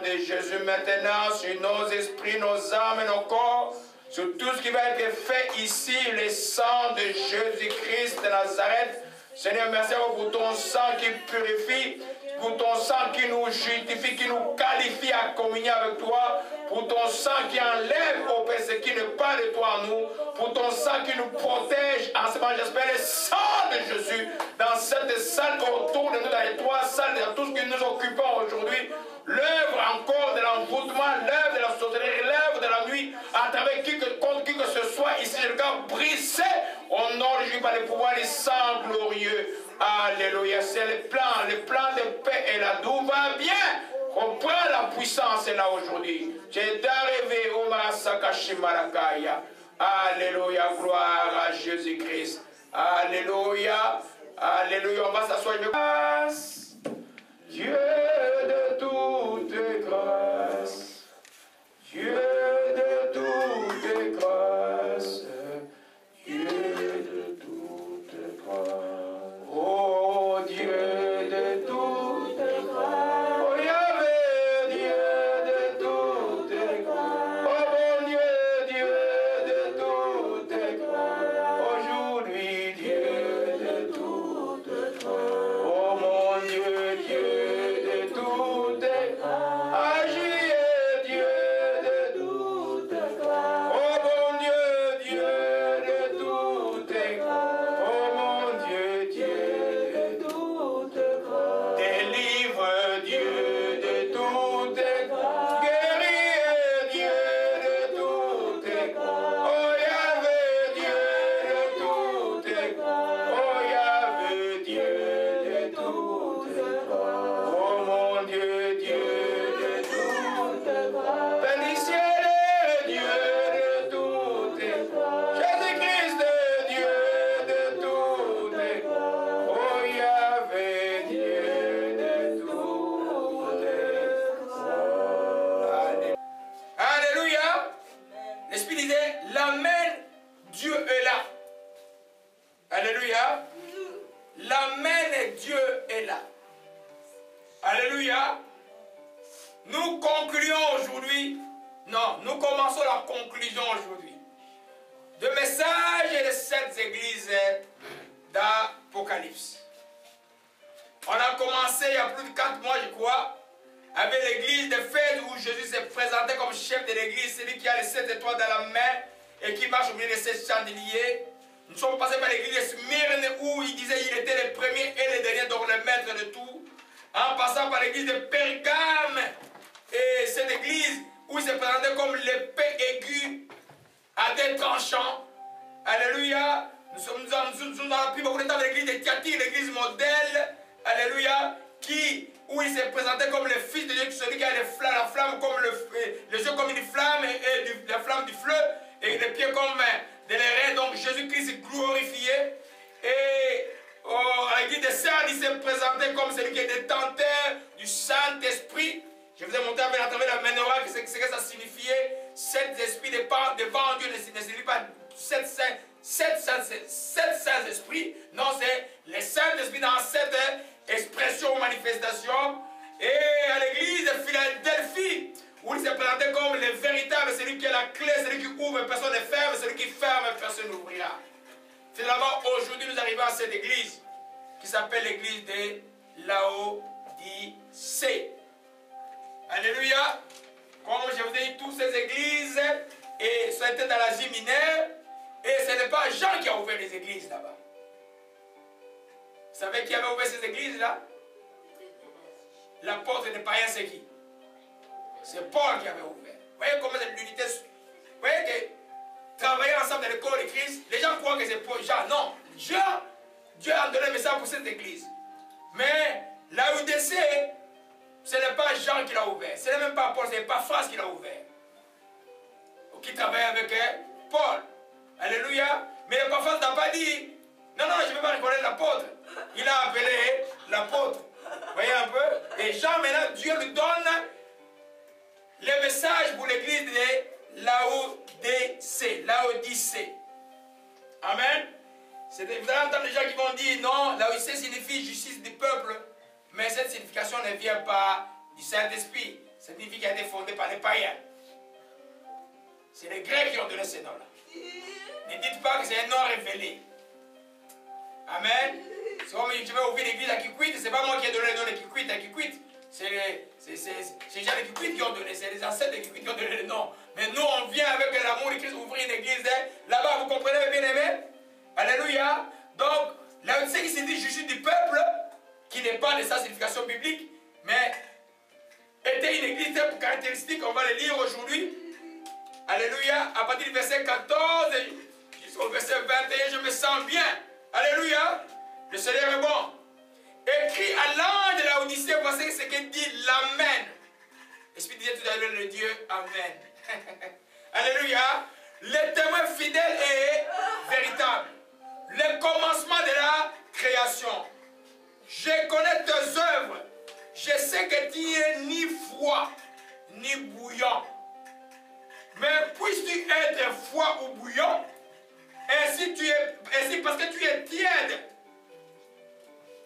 de Jésus maintenant sur nos esprits, nos âmes et nos corps, sur tout ce qui va être fait ici, le sang de Jésus-Christ de Nazareth. Seigneur, merci pour ton sang qui purifie, pour ton sang qui nous justifie, qui nous qualifie à communier avec toi, pour ton sang qui enlève au Père ce qui n'est pas de toi en nous, pour ton sang qui nous protège en ce moment, j'espère, le sang de Jésus dans cette salle autour de nous, dans les trois salles, dans tout ce que nous occupons aujourd'hui. L'œuvre encore de l'envoûtement, l'œuvre de la sorcellerie, l'œuvre de la nuit, à travers contre qui que ce soit ici, je regarde briser au nom de Jésus par le pouvoir du sang glorieux. Alléluia, c'est le plan de paix et la d'où va bien. On prend la puissance là aujourd'hui. J'ai arrivé au Marasakashimarakaya. Alléluia, gloire à Jésus-Christ. Alléluia, alléluia, on va s'asseoir. Dieu de toute grâce, Dieu de toute grâce, Dieu de toute grâce, oh Dieu de toute grâce, oh Yahvé, Dieu de toute grâce, oh bon Dieu, Dieu de toute grâce, aujourd'hui Dieu de toute grâce, oh mon Dieu, Dieu. Alléluia. Nous concluons aujourd'hui, non, nous commençons la conclusion aujourd'hui de message de cette église d'Apocalypse. On a commencé il y a plus de 4 mois, je crois, avec l'église de Fès où Jésus s'est présenté comme chef de l'église, celui qui a les 7 étoiles dans la main et qui marche au milieu de 7 chandeliers. Nous sommes passés par l'église de Smyrne où il disait qu'il était le premier et le dernier, donc le maître de tout. En passant par l'église de Pergame, et cette église où il s'est présenté comme l'épée aiguë à des tranchants. Alléluia. Nous avons pris beaucoup de temps avec l'église de Thyatire, l'église modèle. Alléluia. Où il s'est présenté comme le fils de Dieu, celui qui a la flamme comme les yeux comme une flamme et la flamme du feu et les pieds comme des reins. Donc Jésus-Christ glorifié. Et à l'église de Sardes, il s'est présenté comme celui qui est détenteur du Saint-Esprit. Je vous ai montré à travers la menorah ce que ça signifiait. 7 esprits devant Dieu ne signifie pas 7 Saints-Esprits. Non, c'est les Saints-Esprits dans cette expression ou manifestation. Et à l'église de Philadelphie, où il s'est présenté comme le véritable, celui qui a la clé, celui qui ouvre, personne ne ferme, celui qui ferme, personne n'ouvrira. Finalement, aujourd'hui, nous arrivons à cette église qui s'appelle l'église de Laodicée. Alléluia. Comme je vous ai dit, toutes ces églises, et ça a été dans l'Asie mineure, et ce n'est pas Jean qui a ouvert les églises là-bas. Vous savez qui avait ouvert ces églises-là? L'apôtre des païens, c'est qui? C'est Paul qui avait ouvert. Vous voyez comment c'est l'unité. Vous voyez que travailler ensemble dans le corps de Christ, les gens croient que c'est Paul. Jean, non. Dieu a donné un message pour cette église. Mais Laodicée, ce n'est pas Jean qui l'a ouvert. Ce n'est même pas Paul, ce n'est pas France qui l'a ouvert. Qui travaille avec Paul. Alléluia. Mais le prophète n'a pas dit, non, je ne vais pas reconnaître l'apôtre. Il a appelé l'apôtre. Vous voyez un peu? Et Jean, maintenant, Dieu lui donne le message pour l'église de Laodicée. Amen. Vous allez entendre des gens qui vont dire, non, Laodicée signifie justice du peuple. Mais cette signification ne vient pas du Saint-Esprit. Ça signifie qu'elle a été fondée par les païens. C'est les Grecs qui ont donné ce nom-là. Ne dites pas que c'est un nom révélé. Amen. Si je vais ouvrir l'église à Kikwit, ce n'est pas moi qui ai donné le nom de Kikwit à Kikwit. C'est les gens de Kikwit qui ont donné, c'est les ancêtres de Kikwit qui ont donné le nom. Mais nous, on vient avec l'amour de Christ ouvrir une église. Là-bas, vous comprenez, bien aimé? Alléluia. Donc, là, c'est qui se dit, je suis du peuple, qui n'est pas de sa signification biblique, mais était une église caractéristique, on va le lire aujourd'hui. Alléluia. À partir du verset 14 jusqu'au verset 21, je me sens bien. Alléluia. Le Seigneur est bon. Écrit à l'ange de la Odyssée, voici ce que dit l'Amen. L'Esprit disait tout à l'heure le Dieu Amen. Alléluia. Le témoin fidèle et véritable. Le commencement de la création. Je connais tes œuvres. Je sais que tu n'es ni froid, ni bouillant. Mais puisses-tu être froid ou bouillant, ainsi parce que tu es tiède,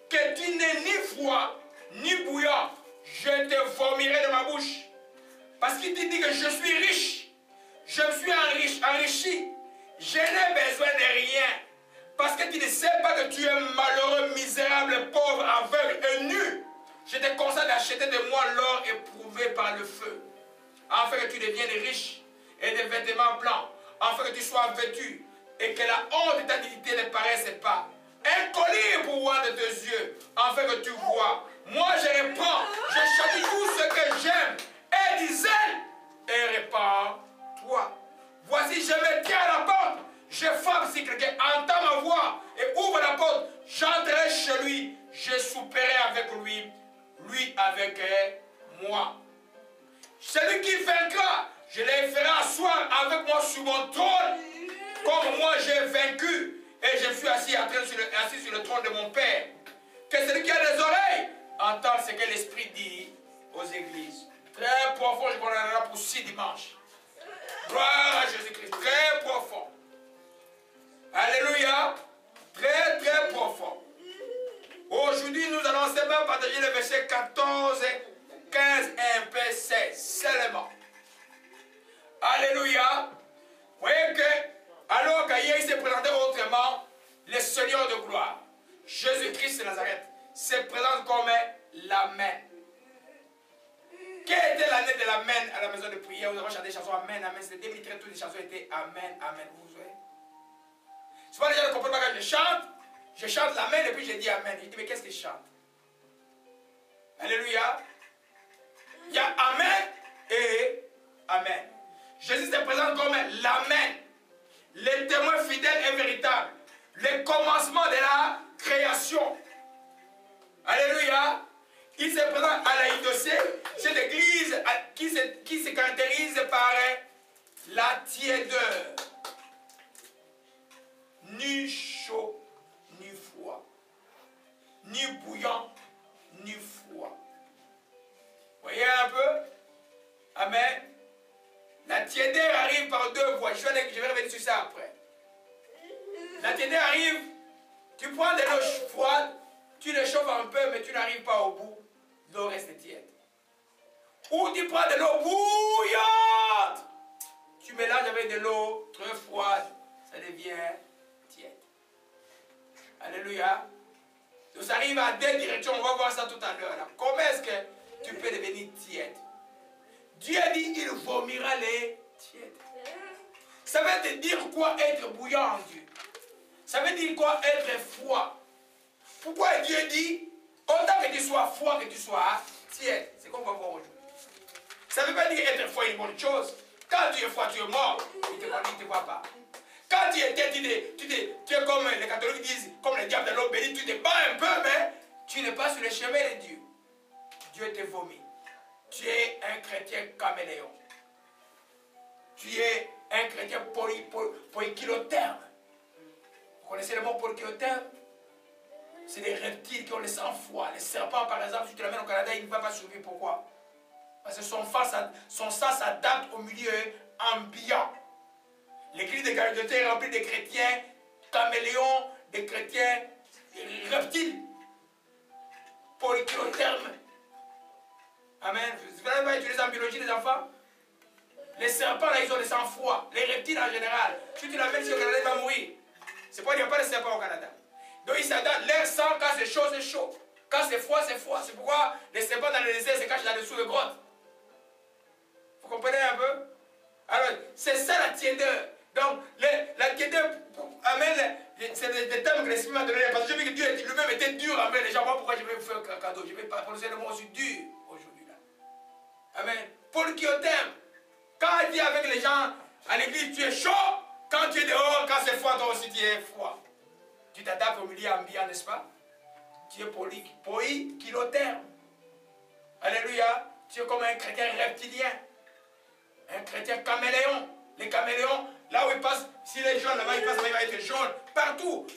que tu n'es ni froid, ni bouillant, je te vommirai de ma bouche. Parce qu'il te dit que je suis riche, je me suis enrichi, je n'ai besoin de rien. Parce que tu ne sais pas que tu es malheureux, misérable, pauvre, aveugle et nu. Je te conseille d'acheter de moi l'or éprouvé par le feu, afin que tu deviennes riche et des vêtements blancs, afin que tu sois vêtu et que la honte de ta dignité ne paraisse pas. Un collier pour voir de tes yeux, afin que tu vois. Moi je reprends, je châtie tout ce que j'aime, et dis et répare-toi. Voici, je me tiens à la porte, je frappe si quelqu'un entend ma voix et ouvre la porte, j'entrerai chez lui, je souperai avec lui, lui avec moi. Celui qui vaincra, je les ferai asseoir avec moi sur mon trône, comme moi j'ai vaincu. Et je suis assis sur le trône de mon Père. Que celui qui a des oreilles entende ce que l'Esprit dit aux églises. Très profond, je vous en donnerai pour 6 dimanches. Gloire à Jésus-Christ. Très profond. Alléluia. Très, très profond. Aujourd'hui, nous allons seulement partager le verset 14, 15 et un peu 16 seulement. Alléluia. Vous voyez que alors qu'ailleurs il s'est présenté autrement, le Seigneur de gloire, Jésus-Christ de Nazareth, se présente comme l'Amen. Quelle était l'année de l'Amen à la maison de prière? Nous avons chanté des chansons Amen, Amen. C'était 2013, toutes les chansons étaient Amen, Amen. Vous voyez? Souvent les gens ne comprennent pas quand je chante l'Amen et puis je dis Amen. Je dis mais qu'est-ce que je chante? Alléluia. Il y a Amen et Amen. Jésus se présente comme l'Amen. Le témoin fidèle et véritable. Le commencement de la création. Alléluia. Il se présente à la Laodicée, cette église qui se caractérise par la tiédeur. Ni chaud, ni froid. Ni bouillant, ni froid. Voyez un peu? Amen. La tiédeur arrive par 2 voies. Je vais revenir sur ça après. La tiédeur arrive, tu prends de l'eau froide, tu le chauffes un peu, mais tu n'arrives pas au bout. L'eau reste tiède. Ou tu prends de l'eau bouillante, tu mélanges avec de l'eau très froide, ça devient tiède. Alléluia. Donc ça arrive à 2 directions, on va voir ça tout à l'heure. Comment est-ce que tu peux devenir tiède? Dieu dit il vomira les tièdes. Ça veut te dire quoi être bouillant en Dieu? Ça veut dire quoi être froid? Pourquoi Dieu dit autant que tu sois froid que tu sois tiède? C'est comme on va voir aujourd'hui. Ça ne veut pas dire être froid est une bonne chose. Quand tu es froid, tu es mort. Il ne te voit pas. Quand tu es tiède, tu es comme les catholiques disent, comme les diables de l'eau bénite, tu te bats un peu, mais tu n'es pas sur le chemin de Dieu. Dieu te vomit. Tu es un chrétien caméléon. Tu es un chrétien poikilotherme. Vous connaissez le mot poikilotherme? C'est des reptiles qui ont le sang froid. Les serpents, par exemple, si tu l'amènes au Canada, il ne va pas survivre. Pourquoi? Parce que son sang s'adapte au milieu ambiant. L'église de Galilée est remplie de chrétiens caméléons, de chrétiens reptiles. Poikilotherme. Amen. Vous n'avez pas utilisé en biologie les enfants? Les serpents, là, ils ont le sang froid. Les reptiles en général. Si tu l'amènes ici au Canada, il va mourir. C'est pas qu'il n'y a pas de serpents au Canada. Donc ils s'adaptent. L'air sang, quand c'est chaud, c'est chaud. Quand c'est froid, c'est froid. C'est pourquoi les serpents dans le désert se cachent dans dessous de grottes. Vous comprenez un peu? Alors, c'est ça la tiédeur. Donc, la tiédeur, amen, c'est des termes que l'Esprit m'a donné. Parce que j'ai vu que Dieu lui-même était dur envers les gens. Moi, pourquoi je vais vous faire un cadeau? Je vais pas prononcer le mot aussi dur aujourd'hui. Amen. Paul qui t'aime. Quand il dit avec les gens à l'église, tu es chaud. Quand tu es dehors, quand c'est froid, toi aussi tu es froid. Tu t'adaptes au milieu ambiant, n'est-ce pas? Tu es poikilotherme. Alléluia. Tu es comme un chrétien reptilien. Un chrétien caméléon. Les caméléons, là où ils passent, si les jaunes là-bas, ils passent, il va être jaune. Partout.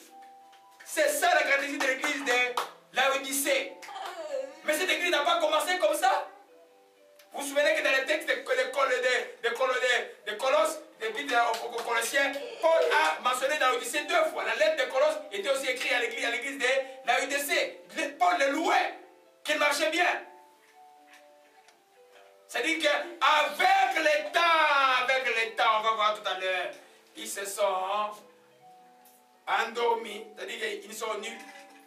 C'est ça la caractéristique de l'église de Laodicée. Mais cette église n'a pas commencé comme ça. Vous vous souvenez que dans les textes de Colosses, aux Colossiens, Paul a mentionné dans l'Odyssée 2 fois. La lettre de Colosses était aussi écrite à l'église de Laodicée. Paul le louait, qu'il marchait bien. C'est-à-dire qu'avec le temps, on va voir tout à l'heure, ils se sont endormis. C'est-à-dire qu'ils sont nus.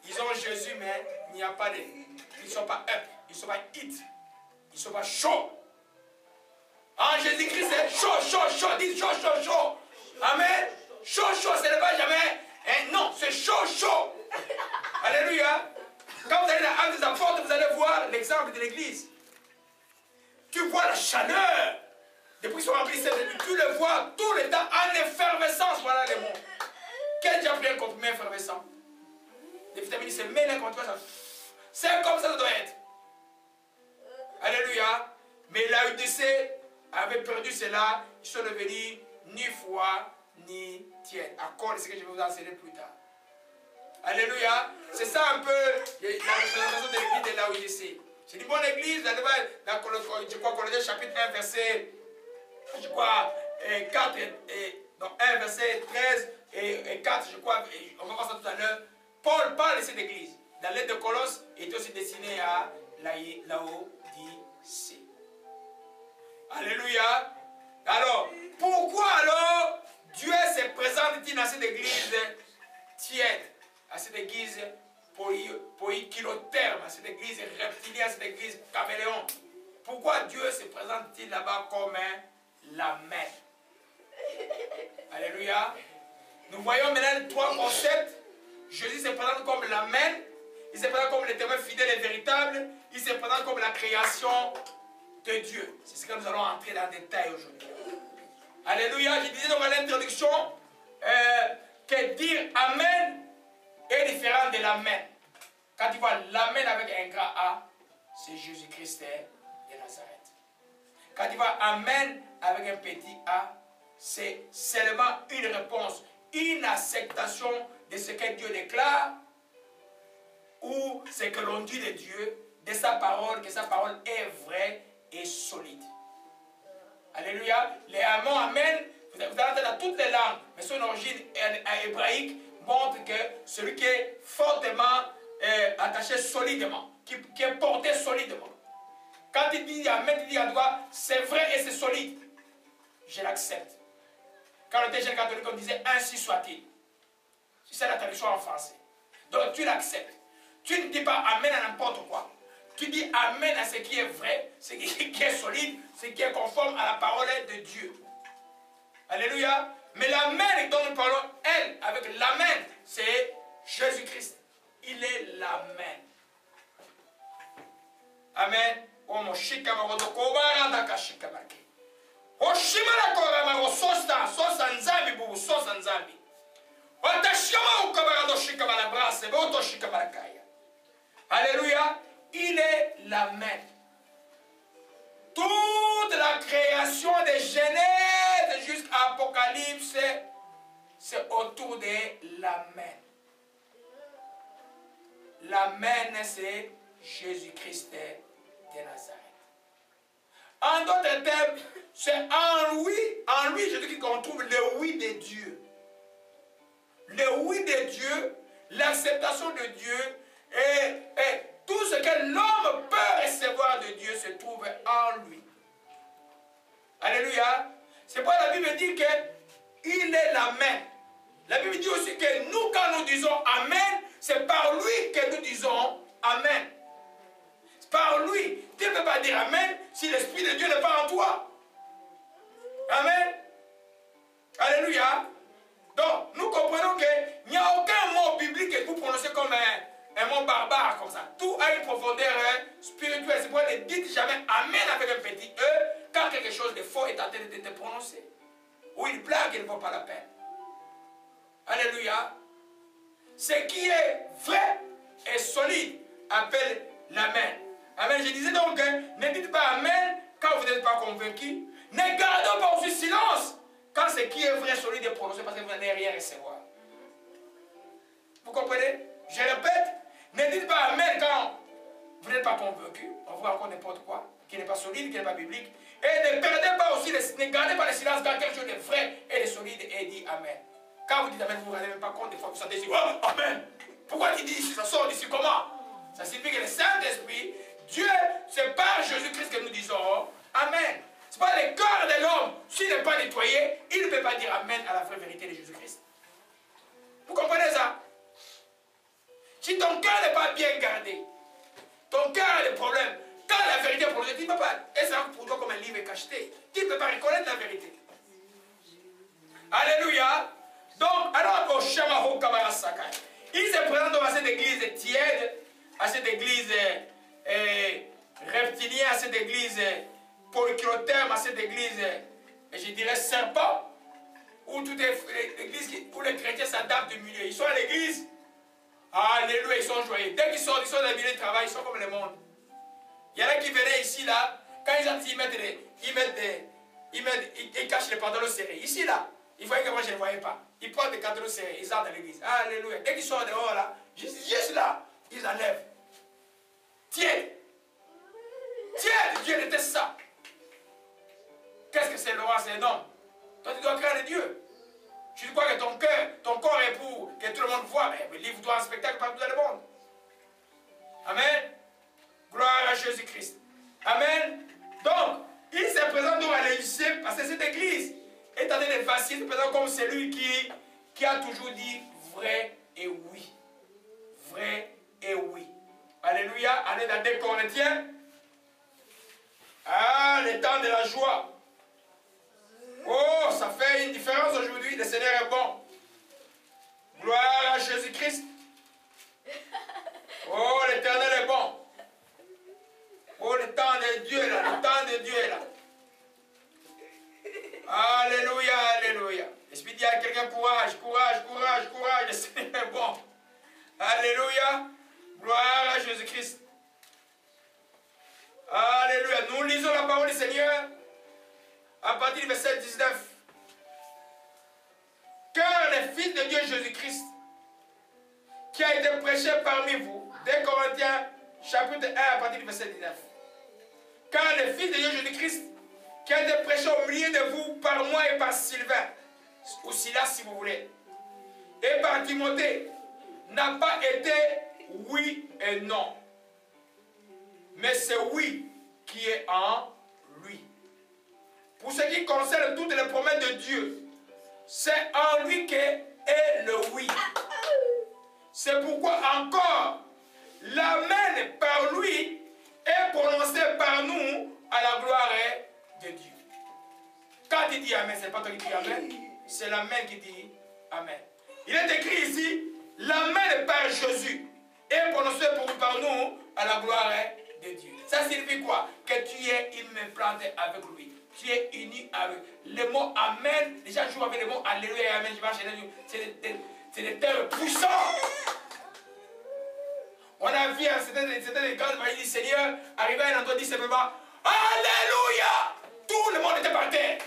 Ils ont Jésus, mais il n'y a pas de... Ils ne sont pas up, ils ne sont pas hit. Ils ne sont pas chauds. En Jésus-Christ, c'est chaud. Dis chaud. Amen. Chaud, ce n'est pas jamais. Non, c'est chaud. Alléluia. Quand vous allez dans l'Acte des Apôtres, vous allez voir l'exemple de l'église. Tu vois la chaleur. Depuis qu'ils sont remplis, tu le vois tout le temps en effervescence. Voilà les mots. Quel diable vient comprimé effervescent? Les vitamines se mêlent contre toi. C'est comme ça doit être. Alléluia. Mais Laodicée avait perdu cela. Ils sont devenus ni froid ni tiède. À cause de ce que je vais vous enseigner plus tard. Alléluia. C'est ça un peu la représentation de l'église de Laodicée. C'est une bonne église. Vous allez voir dans Colossiens chapitre 1 verset 4 donc 1 verset 13 et 4 je crois. On va voir ça tout à l'heure. Paul parle de cette église. La lettre de Colosse est aussi destinée à Laodicée. Alléluia. Alors, pourquoi alors Dieu se présente-t-il dans cette église tiède, à cette église poikilotherme, à cette église reptilienne, à cette église caméléon? Pourquoi Dieu se présente-t-il là-bas comme la main? Alléluia. Nous voyons maintenant trois concepts. Jésus se présente comme la main. Il se présente comme le témoin fidèle et véritable. Il se présente comme la création de Dieu. C'est ce que nous allons entrer dans le détail aujourd'hui. Alléluia. Je disais donc à l'introduction que dire Amen est différent de l'Amen. Quand tu vois l'Amen avec un grand A, c'est Jésus-Christ de Nazareth. Quand tu vois Amen avec un petit A, c'est seulement une réponse, une acceptation de ce que Dieu déclare ou ce que l'on dit de Dieu, de sa parole, que sa parole est vraie et solide. Alléluia. Les amants, amen, vous allez entendre dans toutes les langues, mais son origine hébraïque montre que celui qui est fortement attaché solidement, qui est porté solidement. Quand il dit amen, il dit à toi, c'est vrai et c'est solide. Je l'accepte. Quand on était jeune catholique, on disait ainsi soit-il. C'est la traduction en français. Donc tu l'acceptes. Tu ne dis pas amen à n'importe quoi. Tu dis amen à ce qui est vrai, ce qui est solide, ce qui est conforme à la parole de Dieu. Alléluia. Mais l'amen dont nous parlons, elle, avec l'amen, c'est Jésus-Christ. Il est l'amen. Amen. Alléluia. Il est l'amen. Toute la création de Genèse jusqu'à Apocalypse, c'est autour de l'amen. L'amen, c'est Jésus-Christ de Nazareth. En d'autres termes, c'est en lui, Jésus-Christ, qu'on trouve le oui de Dieu. Le oui de Dieu, l'acceptation de Dieu et tout ce que l'homme peut recevoir de Dieu se trouve en lui. Alléluia. C'est pourquoi la Bible dit qu'il est l'Amen. La Bible dit aussi que nous, quand nous disons Amen, c'est par lui que nous disons Amen. C'est par lui. Tu ne peux pas dire Amen si l'Esprit de Dieu n'est pas en toi. Amen. Alléluia. Donc, nous comprenons qu'il n'y a aucun mot biblique que vous prononcez comme un mot barbare comme ça. Tout a une profondeur spirituelle. C'est pourquoi ne dites jamais Amen avec un petit E quand quelque chose de faux est en train de te prononcer. Ou une blague qui ne vaut pas la peine. Alléluia. Ce qui est vrai et solide appelle l'Amen. Amen. Je disais donc, ne dites pas Amen quand vous n'êtes pas convaincu. Ne gardons pas aussi silence quand ce qui est vrai, solide est prononcé parce que vous n'allez rien recevoir. Vous comprenez? Je répète, ne dites pas Amen quand vous n'êtes pas convaincu. On voit encore n'importe quoi qui n'est pas solide, qui n'est pas biblique. Et ne perdez pas aussi, ne gardez pas le silence quand quelque chose de vrai et de solide et dit Amen. Quand vous dites Amen, vous ne vous rendez même pas compte, des fois vous sentez ici, oh, Amen. Pourquoi tu dis ça sort d'ici comment? Ça signifie que le Saint-Esprit, Dieu, c'est par Jésus-Christ que nous disons Amen. Ce n'est pas le cœur de l'homme. S'il n'est pas nettoyé, il ne peut pas dire Amen à la vraie vérité de Jésus-Christ. Vous comprenez ça? Si ton cœur n'est pas bien gardé, ton cœur a des problèmes, quand la vérité est prononcée, tu ne peux pas être pour toi comme un livre cacheté. Tu ne peux pas reconnaître la vérité. Alléluia. Donc, alors au Shamaho Kamara Sakai, il se présente dans cette église tiède, à cette église reptilienne, à cette église polyclotherme, à cette église, je dirais serpent, où toute l'église, où les chrétiens s'adaptent du milieu. Ils sont à l'église, alléluia, ils sont joyeux. Dès qu'ils sortent dans le milieu de travail, ils sont comme le monde. Il y en a qui venaient ici, là, quand ils cachent les pantalons serrés. Ici, là, ils voyaient que moi je ne les voyais pas. Ils portent des pantalons serrés, ils entrent dans l'église. Alléluia. Dès qu'ils sortent dehors, là, juste là, ils enlèvent. Tiens, Dieu déteste ça. Qu'est-ce que c'est le roi, c'est un homme? Toi, tu dois craindre Dieu. Tu crois que ton corps est pour que tout le monde voit, mais livre-toi un spectacle partout dans le monde. Amen. Gloire à Jésus-Christ. Amen. Donc, il se présente donc à l'église, parce que cette église est en train de vaciller, il se présente comme celui qui a toujours dit vrai et oui. Vrai et oui. Alléluia. Allez dans 2 Corinthiens. Ah, le temps de la joie. Oh, ça fait une différence aujourd'hui. Le Seigneur est bon. Gloire à Jésus-Christ. Oh, l'Éternel est bon. Oh, le temps de Dieu est là. Le temps de Dieu est là. Alléluia, alléluia. L'Esprit dit à quelqu'un, courage, courage, courage, courage. Le Seigneur est bon. Alléluia. Gloire à Jésus-Christ. Alléluia. Nous lisons la parole du Seigneur à partir du verset 19. Car le Fils de Dieu Jésus-Christ, qui a été prêché parmi vous, 2 Corinthiens chapitre 1 à partir du verset 19. Car le Fils de Dieu Jésus-Christ, qui a été prêché au milieu de vous par moi et par Sylvain, ou Silas si vous voulez, et par Timothée, n'a pas été oui et non. Mais c'est oui qui est en lui. Pour ce qui concerne toutes les promesses de Dieu, c'est en lui qu'est le oui. C'est pourquoi encore l'Amen par lui est prononcé par nous à la gloire de Dieu. Quand il dit Amen, ce n'est pas toi qui dis Amen, c'est l'Amen qui dit Amen. Il est écrit ici, l'Amen par Jésus est prononcé par nous à la gloire de Dieu. Ça signifie quoi? Que tu es implanté avec lui. Tu es uni avec. Le mot Amen, déjà je joue avec le mot Alléluia et Amen, c'est des termes puissants. On a vu, c'était quand il dit Seigneur, arrivé à un endroit, il dit simplement Alléluia. Tout le monde était par terre.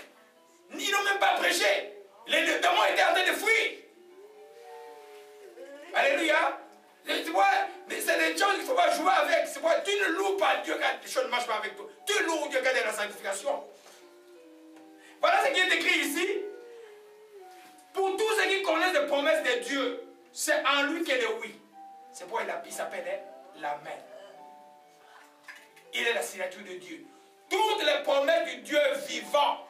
Ils n'ont même pas prêché. Les démons étaient en train de fuir. Alléluia. Mais c'est des choses qu'il ne faut pas jouer avec. Tu ne loues pas Dieu quand les choses ne marchent pas avec toi. Tu loues Dieu quand il y a la sanctification. Voilà ce qui est écrit ici. Pour tous ceux qui connaissent les promesses de Dieu, c'est en lui qu'est le oui. C'est pourquoi il s'appelle l'Amen. Il est la signature de Dieu. toutes les promesses du Dieu vivant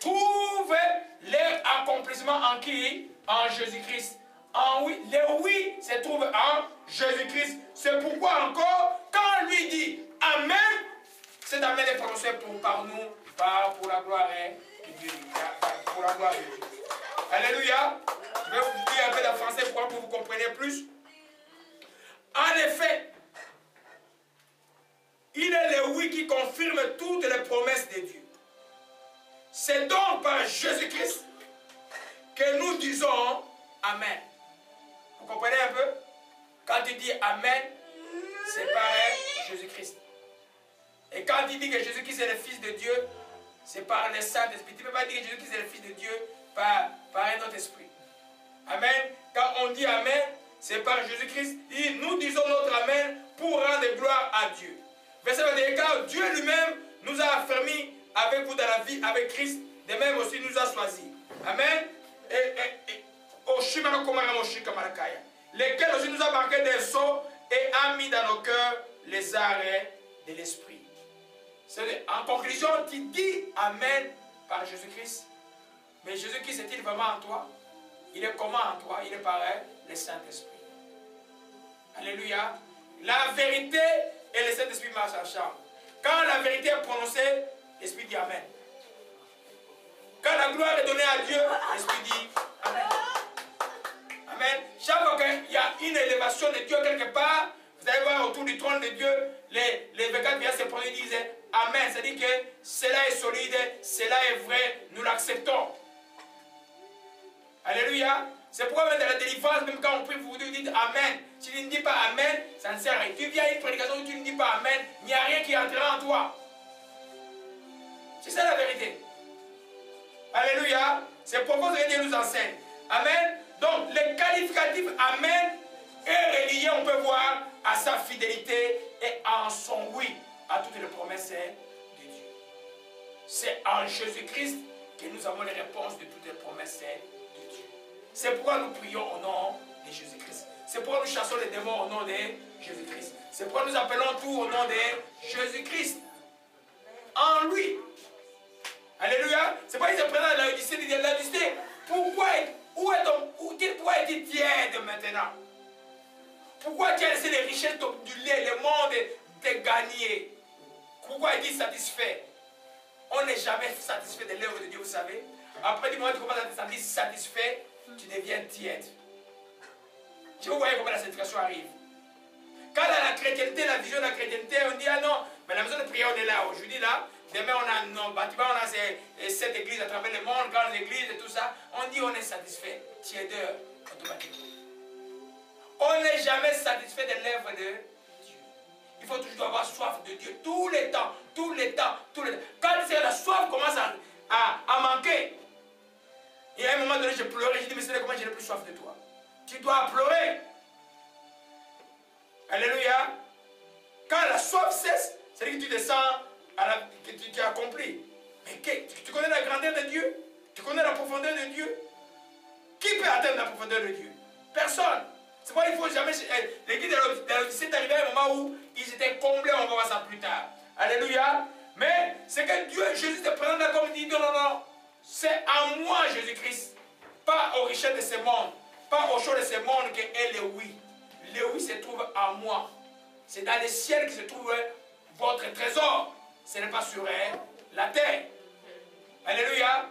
trouvent leur accomplissement en qui? En Jésus-Christ. En oui, les oui se trouvent en Jésus-Christ. C'est pourquoi encore, quand lui dit Amen, cet Amen est prononcé par nous, pour la gloire de Dieu. Pour la gloire de Dieu. Alléluia. Je vais vous dire un peu de français pour que vous compreniez plus. En effet, il est le oui qui confirme toutes les promesses de Dieu. C'est donc par Jésus-Christ que nous disons Amen. Vous comprenez un peu? Quand il dit Amen, c'est par Jésus-Christ. Et quand il dit que Jésus-Christ est le Fils de Dieu, c'est par le Saint-Esprit. Tu ne peux pas dire que Jésus-Christ est le Fils de Dieu par un autre esprit. Amen. Quand on dit Amen, c'est par Jésus-Christ. Nous disons notre Amen pour rendre gloire à Dieu. Verset 21, car Dieu lui-même nous a affermis avec vous dans la vie, avec Christ, de même aussi nous a choisis. Amen. Lesquels aussi nous a marqué des sceaux et a mis dans nos cœurs les arrêts de l'esprit. En conclusion, tu dis Amen par Jésus-Christ. Mais Jésus-Christ est-il vraiment en toi? Il est comment en toi? Il est par le Saint-Esprit. Alléluia. La vérité et le Saint-Esprit marchent ensemble. Quand la vérité est prononcée, l'Esprit dit Amen. Quand la gloire est donnée à Dieu, l'Esprit dit Amen. Amen. Chaque fois qu'il y a une élévation de Dieu quelque part, vous allez voir autour du trône de Dieu, les 24 viennent se prendre et disent Amen. C'est-à-dire que cela est solide, cela est vrai, nous l'acceptons. Alléluia. C'est pourquoi même dans la délivrance, même quand on prie, vous dites Amen. Si tu ne dis pas Amen, ça ne sert à rien. Tu viens à une prédication où tu ne dis pas Amen, il n'y a rien qui entrera en toi. C'est ça la vérité. Alléluia. C'est pourquoi Dieu nous enseigne. Amen. Donc, le qualificatif Amen est relié, on peut voir, à sa fidélité et en son oui à toutes les promesses de Dieu. C'est en Jésus-Christ que nous avons les réponses de toutes les promesses de Dieu. C'est pourquoi nous prions au nom de Jésus-Christ. C'est pourquoi nous chassons les démons au nom de Jésus-Christ. C'est pourquoi nous appelons tout au nom de Jésus-Christ. En lui. Alléluia. C'est pourquoi il se présente à Laodicée. Il dit Laodicée, pourquoi es-tu tiède maintenant? Pourquoi tu as laissé les richesses du lait, le monde te gagner? Pourquoi il dit satisfait? On n'est jamais satisfait de l'œuvre de Dieu, vous savez. Après, du moment où tu commences à te sentir satisfait, tu deviens tiède. Je vous voyez comment la satisfaction arrive. Quand dans la chrétienté, la vision de la chrétienté, on dit ah non, mais la maison de prière, on est là. Aujourd'hui, là, demain, on a nos bâtiments, on a cette église à travers le monde, grande église et tout ça. On dit on est satisfait. Tièdeur, automatiquement. On n'est jamais satisfait de l'œuvre de Dieu. Il faut toujours avoir soif de Dieu. Tous les temps, tous les temps, tous les temps. Quand la soif commence à manquer, et à un moment donné, j'ai pleuré. J'ai dit, mais c'est comment j'ai plus soif de toi? Tu dois pleurer. Alléluia. Quand la soif cesse, c'est-à-dire que tu descends, que tu as accompli. Mais tu connais la grandeur de Dieu? Tu connais la profondeur de Dieu? Qui peut atteindre la profondeur de Dieu? Personne. C'est pourquoi il ne faut jamais... L'église de l'Odyssée est arrivée à un moment où ils étaient comblés, on va voir ça plus tard. Alléluia. Mais c'est que Dieu, Jésus te présente là comme il dit, non, non, non. C'est en moi, Jésus-Christ. Pas aux richesses de ce monde. Pas aux choses de ce monde que est le oui. Le oui se trouve en moi. C'est dans les ciels que se trouve votre trésor. Ce n'est pas sur la terre. Alléluia.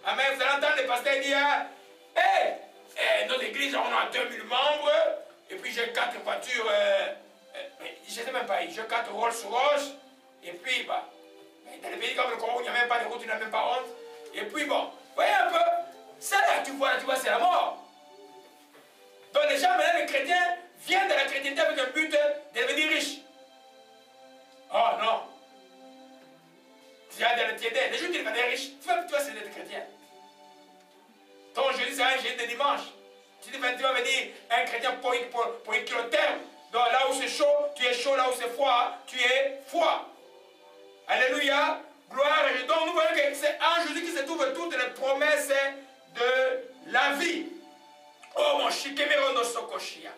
Amen. Vous allez entendre les pasteurs dire, notre église, on a 2000 membres, et puis j'ai 4 voitures, je ne sais même pas, j'ai 4 Rolls-Royce, et puis, bah, dans les pays comme le Congo, il n'y a même pas de route, il n'y a même pas honte, et puis bon, voyez un peu, ça là, tu vois, c'est la mort. Donc les gens, maintenant, les chrétiens, viennent de la chrétienté avec un but de devenir riches. Oh non. Tu viens de la tiédée, les gens qui deviennent riches, tu vois, c'est d'être chrétien. Ton Jésus, c'est un Jésus de dimanche. Tu vas venir un chrétien polyclotème. Donc là où c'est chaud, tu es chaud. Là où c'est froid, tu es froid. Alléluia. Gloire à Dieu. Donc nous voyons que c'est en Jésus qui se trouvent toutes les promesses de la vie. Oh mon shikemerono sokoshia.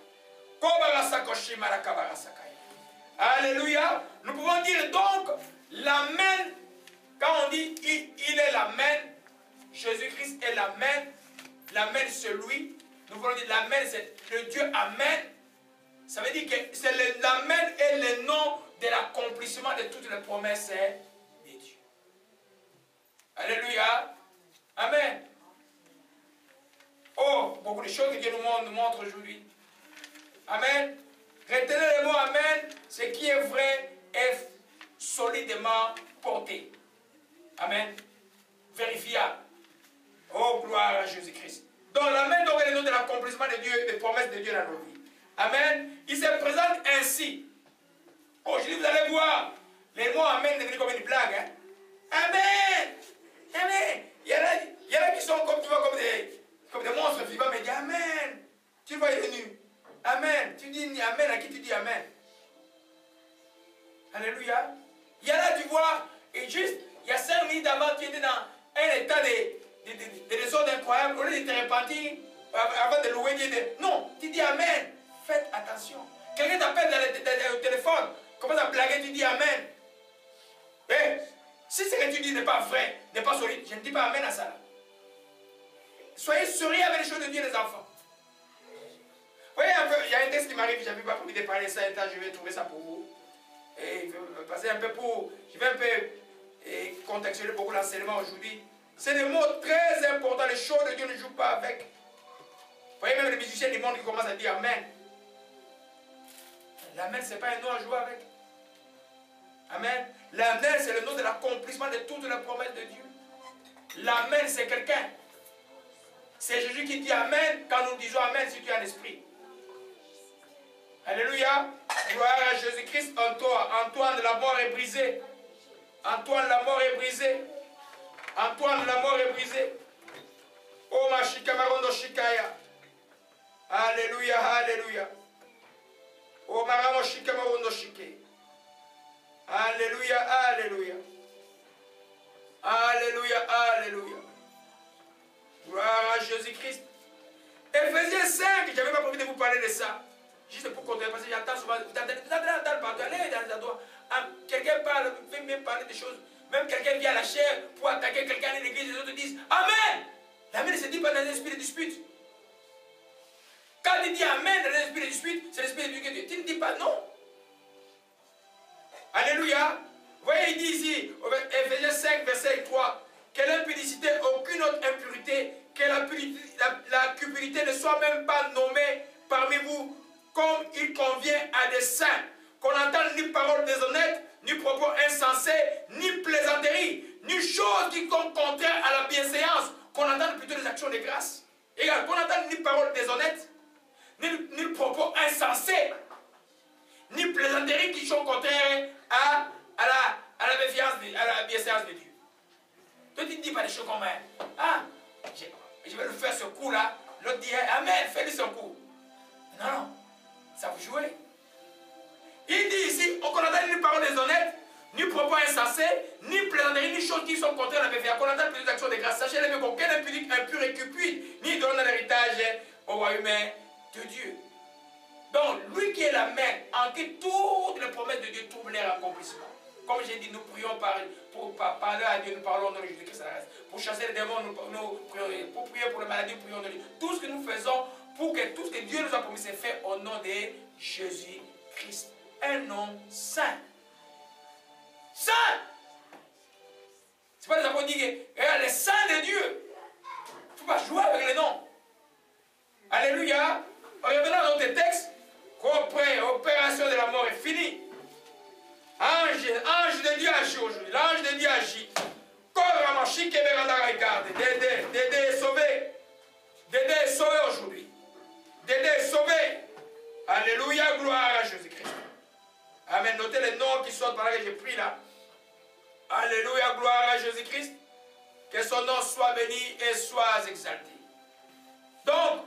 Alléluia. Nous pouvons dire donc L'Amen, quand on dit il est l'Amen, Jésus-Christ est l'Amen, l'Amen c'est lui. Nous voulons dire l'Amen c'est le Dieu Amen. Ça veut dire que c'est l'Amen est le nom de l'accomplissement de toutes les promesses de Dieu. Alléluia. Amen. Oh, beaucoup de choses que Dieu nous montre aujourd'hui. Amen. Retenez le mot Amen, ce qui est vrai est solidement porté. Amen. Vérifiable. Oh, gloire à Jésus-Christ. Donc l'Amen est le nom de l'accomplissement de Dieu, des promesses de Dieu dans nos vies. Amen. Il se présente ainsi. Aujourd'hui, vous allez voir, les mots Amen deviennent comme une blague. Hein? Amen. Amen. Il y en a qui sont comme, tu vois, comme des monstres vivants, mais dis Amen. Tu vois, il est nu. Amen. Tu dis Amen, à qui tu dis Amen? Alléluia. Il y en a, tu vois, et juste, il y a 5 minutes avant, tu étais dans un état de désordre incroyable. Au lieu de te repentir, avant de louer Dieu, non, tu dis Amen. Faites attention. Quelqu'un t'appelle dans le téléphone, commence à blaguer, tu dis Amen. Eh, si ce que tu dis n'est pas vrai, n'est pas solide, je ne dis pas Amen à ça. Soyez sérieux avec les choses de Dieu, les enfants. Vous voyez un peu, il y a un texte qui m'arrive, je n'avais pas prévu de parler ça, et je vais trouver ça pour vous. Et passer un peu je vais un peu contextualiser beaucoup l'enseignement aujourd'hui. C'est des mots très importants, les choses de Dieu ne jouent pas avec. Vous voyez même les musiciens du monde qui commencent à dire Amen. L'Amen, ce n'est pas un nom à jouer avec. Amen. L'Amen, c'est le nom de l'accomplissement de toutes les promesses de Dieu. L'Amen, c'est quelqu'un. C'est Jésus qui dit Amen quand nous disons Amen si tu es en esprit. Alléluia. Gloire à Jésus-Christ en toi. Antoine, la mort est brisée. Antoine, la mort est brisée. Antoine, la mort est brisée. Oh, ma shikamarondo shikaya. Alléluia, alléluia. Oh, maramo shikamarondo shike. Alléluia, alléluia. Alléluia, alléluia. Gloire à Jésus-Christ. Éphésiens 5, je n'avais pas prévu de vous parler de ça. Juste pour continuer, parce que j'entends souvent, vous entendez partout, allez dans les endroits. Quelqu'un parle, fait même parler des choses. Même quelqu'un vient à la chair pour attaquer quelqu'un à l'église, les autres disent Amen. L'amen ne se dit pas dans l'esprit de dispute. Quand il dit Amen dans l'esprit de dispute, c'est l'esprit de Dieu. Tu ne dis pas non. Alléluia. Vous voyez, il dit ici, Éphésiens 5, verset 3, que l'impudicité, aucune autre impurité, que la cupidité ne soit même pas nommée parmi vous comme il convient à des saints, qu'on n'entende ni paroles déshonnêtes, ni propos insensés, ni plaisanteries, ni choses qui sont contraires à la bienséance, qu'on entende plutôt des actions de grâce. Égal, qu'on n'entende ni paroles déshonnêtes, ni propos insensés, ni plaisanteries qui sont contraires à la bienséance de Dieu. Toi, tu ne dis pas des choses comme ah, je vais le faire ce coup-là. L'autre dit Amen, fais-lui ce coup. Non, non, ça vous jouez. Il dit ici, on n'entend ni paroles déshonnêtes, ni propos insensés, ni plaisanteries, ni choses qui sont contraires à la bienséance. On entend plus d'actions de grâce. Sachez-le bien qu'aucun impudique, impur et cupide, ni donne un héritage au royaume de Dieu. Donc, lui qui est la main, en qui toutes les promesses de Dieu trouvent leur accomplissement. Comme j'ai dit, nous prions pour parler à Dieu, nous parlons au nom de Jésus-Christ. Pour chasser les démons, nous prions. Pour prier pour les maladies, nous prions au nom de Dieu. Tout ce que nous faisons pour que tout ce que Dieu nous a promis, c'est fait au nom de Jésus-Christ. Un nom saint. Saint! C'est pas les apôtres qui disent, regarde, les saints de Dieu. Il ne faut pas jouer avec les noms. Alléluia. Revenons à notre texte. Qu'après, opération de la mort est finie. Ange de Dieu agit aujourd'hui. L'ange de Dieu agit. Dédé est sauvé. Dédé est sauvé aujourd'hui. Dédé est sauvé. Alléluia, gloire à Jésus-Christ. Amen. Notez les noms qui sortent par là que j'ai pris là. Alléluia, gloire à Jésus-Christ. Que son nom soit béni et soit exalté. Donc,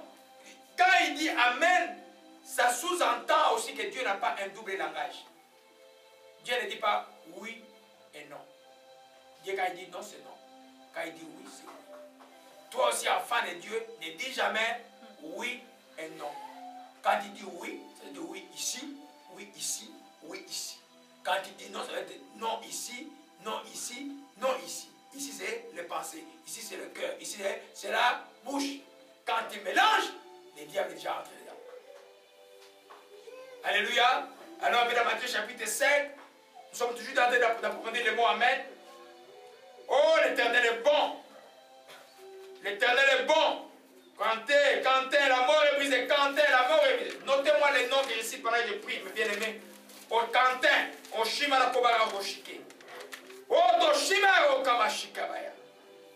quand il dit Amen, ça sous-entend aussi que Dieu n'a pas un double langage. Dieu ne dit pas oui et non. Dieu, quand il dit non, c'est non. Quand il dit oui, c'est oui. Toi aussi, enfant de Dieu, ne dis jamais oui et non. Quand il dit oui, c'est de oui ici, oui ici, oui ici. Quand il dit non, ça va être non ici, non ici, non ici. Ici, c'est les pensées. Ici, c'est le cœur. Ici, c'est la bouche. Quand il mélange, le diable est déjà entré dedans. Alléluia. Alors, dans Matthieu chapitre 5, nous sommes toujours en train d'approfondir les mots Amen. Oh, l'Éternel est bon. L'Éternel est bon. Quentin, la mort est brisée. Quentin, la mort est brisée. Notez-moi les noms que je cite pendant que je prie, mes bien-aimés. Au Quentin, au Shimara Kobara Roshike. Au Toshimara Kamashikabaya.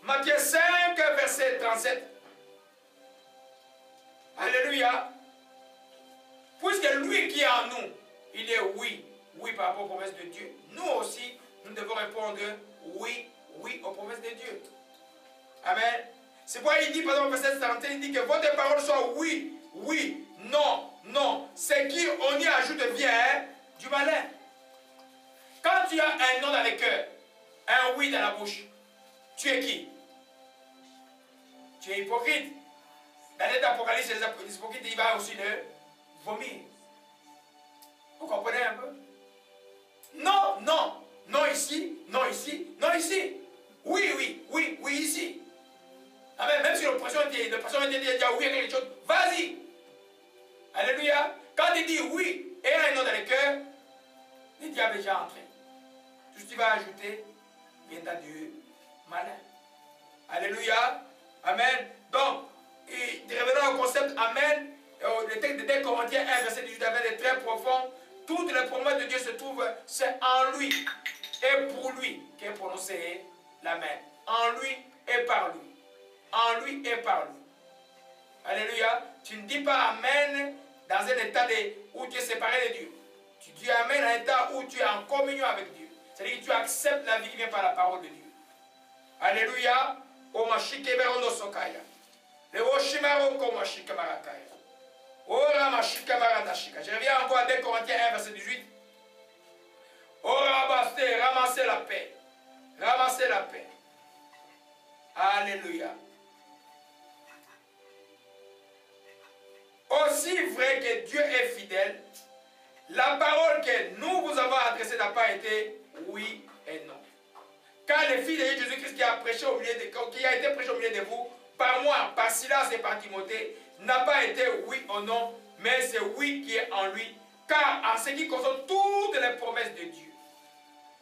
Matthieu 5, verset 37. Alléluia. Puisque lui qui est en nous, il est oui, oui par rapport aux promesses de Dieu. Nous aussi, nous devons répondre oui, oui aux promesses de Dieu. Amen. C'est pourquoi il dit, par exemple, verset 31, il dit que votre parole soit oui, oui, non, non. Ce qui on y ajoute vient du malin. Quand tu as un non dans le cœur, un oui dans la bouche, tu es qui? Tu es hypocrite. Dans l'Apocalypse, les hypocrites, il va aussi le vomir. Vous comprenez un peu? Non, non, non ici, non ici, non ici. Oui, oui, oui, oui ici. Amen. Même si l'oppression vient dire oui à quelque chose, vas-y. Alléluia. Quand il dit oui et un non dans le cœur, le diable est déjà entré. Tout ce que tu vas ajouter viendra du malin. Alléluia. Amen. Donc, revenons au concept Amen. Le texte de 2 Corinthiens 1, verset 18 est très profond. Toutes les promesses de Dieu se trouvent, c'est en lui et pour lui qu'est prononcé l'Amen. En lui et par lui. En lui et par lui. Alléluia. Tu ne dis pas Amen dans un état où tu es séparé de Dieu. Tu dis Amen dans un état où tu es en communion avec Dieu. C'est-à-dire que tu acceptes la vie qui vient par la parole de Dieu. Alléluia. O mashikeberono sokaya. Le oshimaro ko mashikamarakaya. Ora mashikamaradashika. Je reviens encore à 2 Corinthiens 1, verset 18. Ora baste, ramassez la paix. Ramassez la paix. Alléluia. Aussi vrai que Dieu est fidèle, la parole que nous vous avons adressée n'a pas été oui et non. Car le Fils de Jésus-Christ qui a été prêché au milieu de vous, par moi, par Silas et par Timothée, n'a pas été oui ou non, mais c'est oui qui est en lui. Car en ce qui concerne toutes les promesses de Dieu,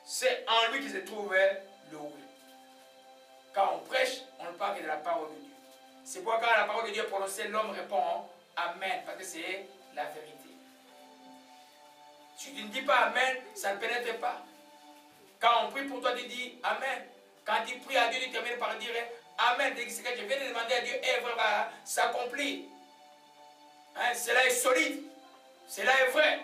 c'est en lui qui se trouve le oui. Quand on prêche, on ne parle que de la parole de Dieu. C'est pourquoi quand la parole de Dieu est prononcée, l'homme répond Amen, parce que c'est la vérité. Si tu ne dis pas Amen, ça ne pénètre pas. Quand on prie pour toi, tu dis Amen. Quand tu pries à Dieu, tu termines par dire Amen. Ce que je viens de demander à Dieu est vrai, va s'accomplir. Hein, cela est solide. Cela est vrai.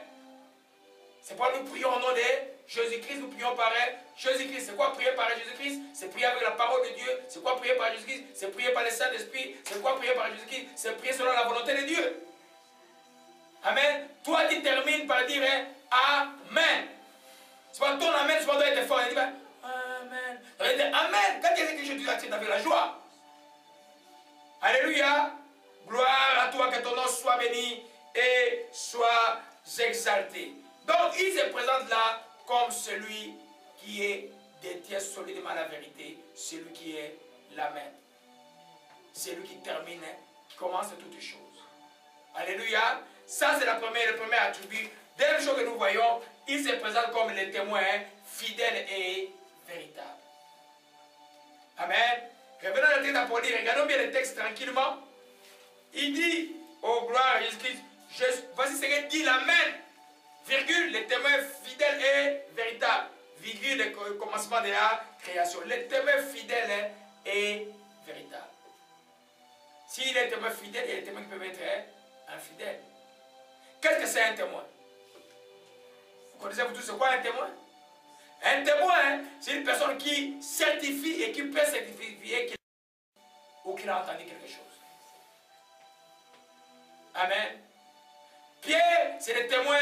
C'est pourquoi nous prions au nom de Jésus-Christ. Nous prions par Jésus-Christ. C'est quoi prier par Jésus-Christ? C'est prier avec la parole de Dieu. C'est quoi prier par Jésus-Christ? C'est prier par le Saint-Esprit. C'est quoi prier par Jésus-Christ? C'est prier selon la volonté de Dieu. Amen. Toi, tu termines par dire Amen. C'est pas ton Amen, c'est pas doit être fort. Il dit Amen. Il dit Amen. Quand il y a quelque chose, tu acceptes avec la joie. Alléluia. Gloire à toi, que ton nom soit béni et soit exalté. Donc, il se présente là comme celui qui détient solidement la vérité, celui qui est l'Amen. C'est lui qui termine, qui commence toutes choses. Alléluia. Ça, c'est le premier attribut. Deuxième chose que nous voyons, il se présente comme le témoin fidèle et véritable. Amen. Revenons à le texte d'Apolline. Regardons bien le texte tranquillement. Il dit, oh gloire à Jésus-Christ, voici ce que dit l'Amen. Virgule, le témoin fidèle et véritable. Virgule, le commencement de la création. Le témoin fidèle et véritable. S'il est témoin fidèle, il y a des témoins qui peuvent être infidèles. Qu'est-ce que c'est un témoin? Vous connaissez vous tous c'est quoi un témoin? Un témoin, c'est une personne qui certifie et qui peut certifier qu'il a entendu quelque chose. Amen. Pierre, c'est le témoin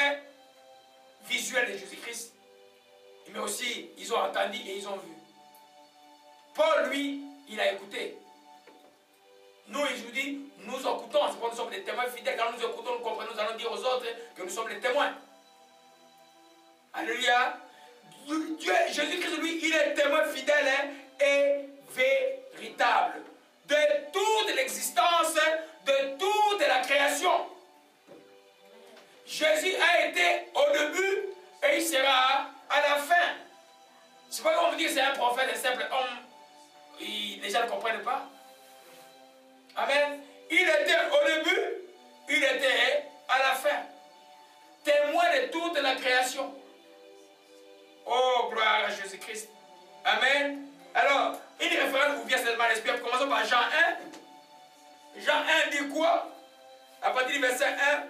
visuel de Jésus-Christ. Mais aussi, ils ont entendu et ils ont vu. Paul, lui, il a écouté. Nous, il nous dit, nous écoutons, c'est pourquoi nous sommes des témoins fidèles. Quand nous écoutons, nous comprenons, nous allons dire aux autres que nous sommes les témoins. Alléluia. Dieu, Jésus-Christ, lui, il est témoin fidèle et véritable de toute l'existence, de toute la création. Jésus a été au début et il sera à la fin. C'est pas qu'on vous dit que c'est un prophète, un simple homme. Les gens ne comprennent pas. Amen. Il était au début, il était à la fin. Témoin de toute la création. Oh, gloire à Jésus-Christ. Amen. Alors, une référence vous vient seulement à l'esprit. Commençons par Jean 1. Jean 1 dit quoi? À partir du verset 1.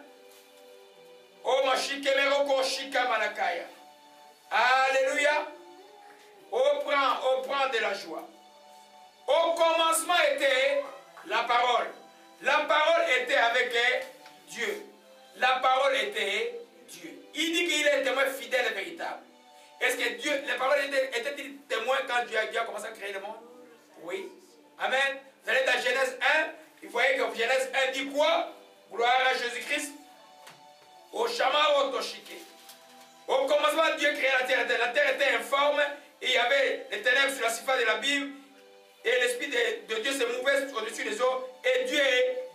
Oh, Mashikemeroko Shika Malakaya. Alléluia. Oh, prends de la joie. Au commencement était la parole. La parole était avec Dieu. La parole était Dieu. Il dit qu'il est témoin fidèle et véritable. Est-ce que Dieu, les paroles étaient-ils témoins quand Dieu a commencé à créer le monde? Oui. Amen. Vous allez dans Genèse 1, vous voyez que Genèse 1 dit quoi? Gloire à Jésus-Christ. Au Shama Otoshike. Au commencement, Dieu créa la terre. La terre était informe et il y avait les ténèbres sur la surface de la Bible. Et l'Esprit de Dieu se mouvait au-dessus des eaux. Et Dieu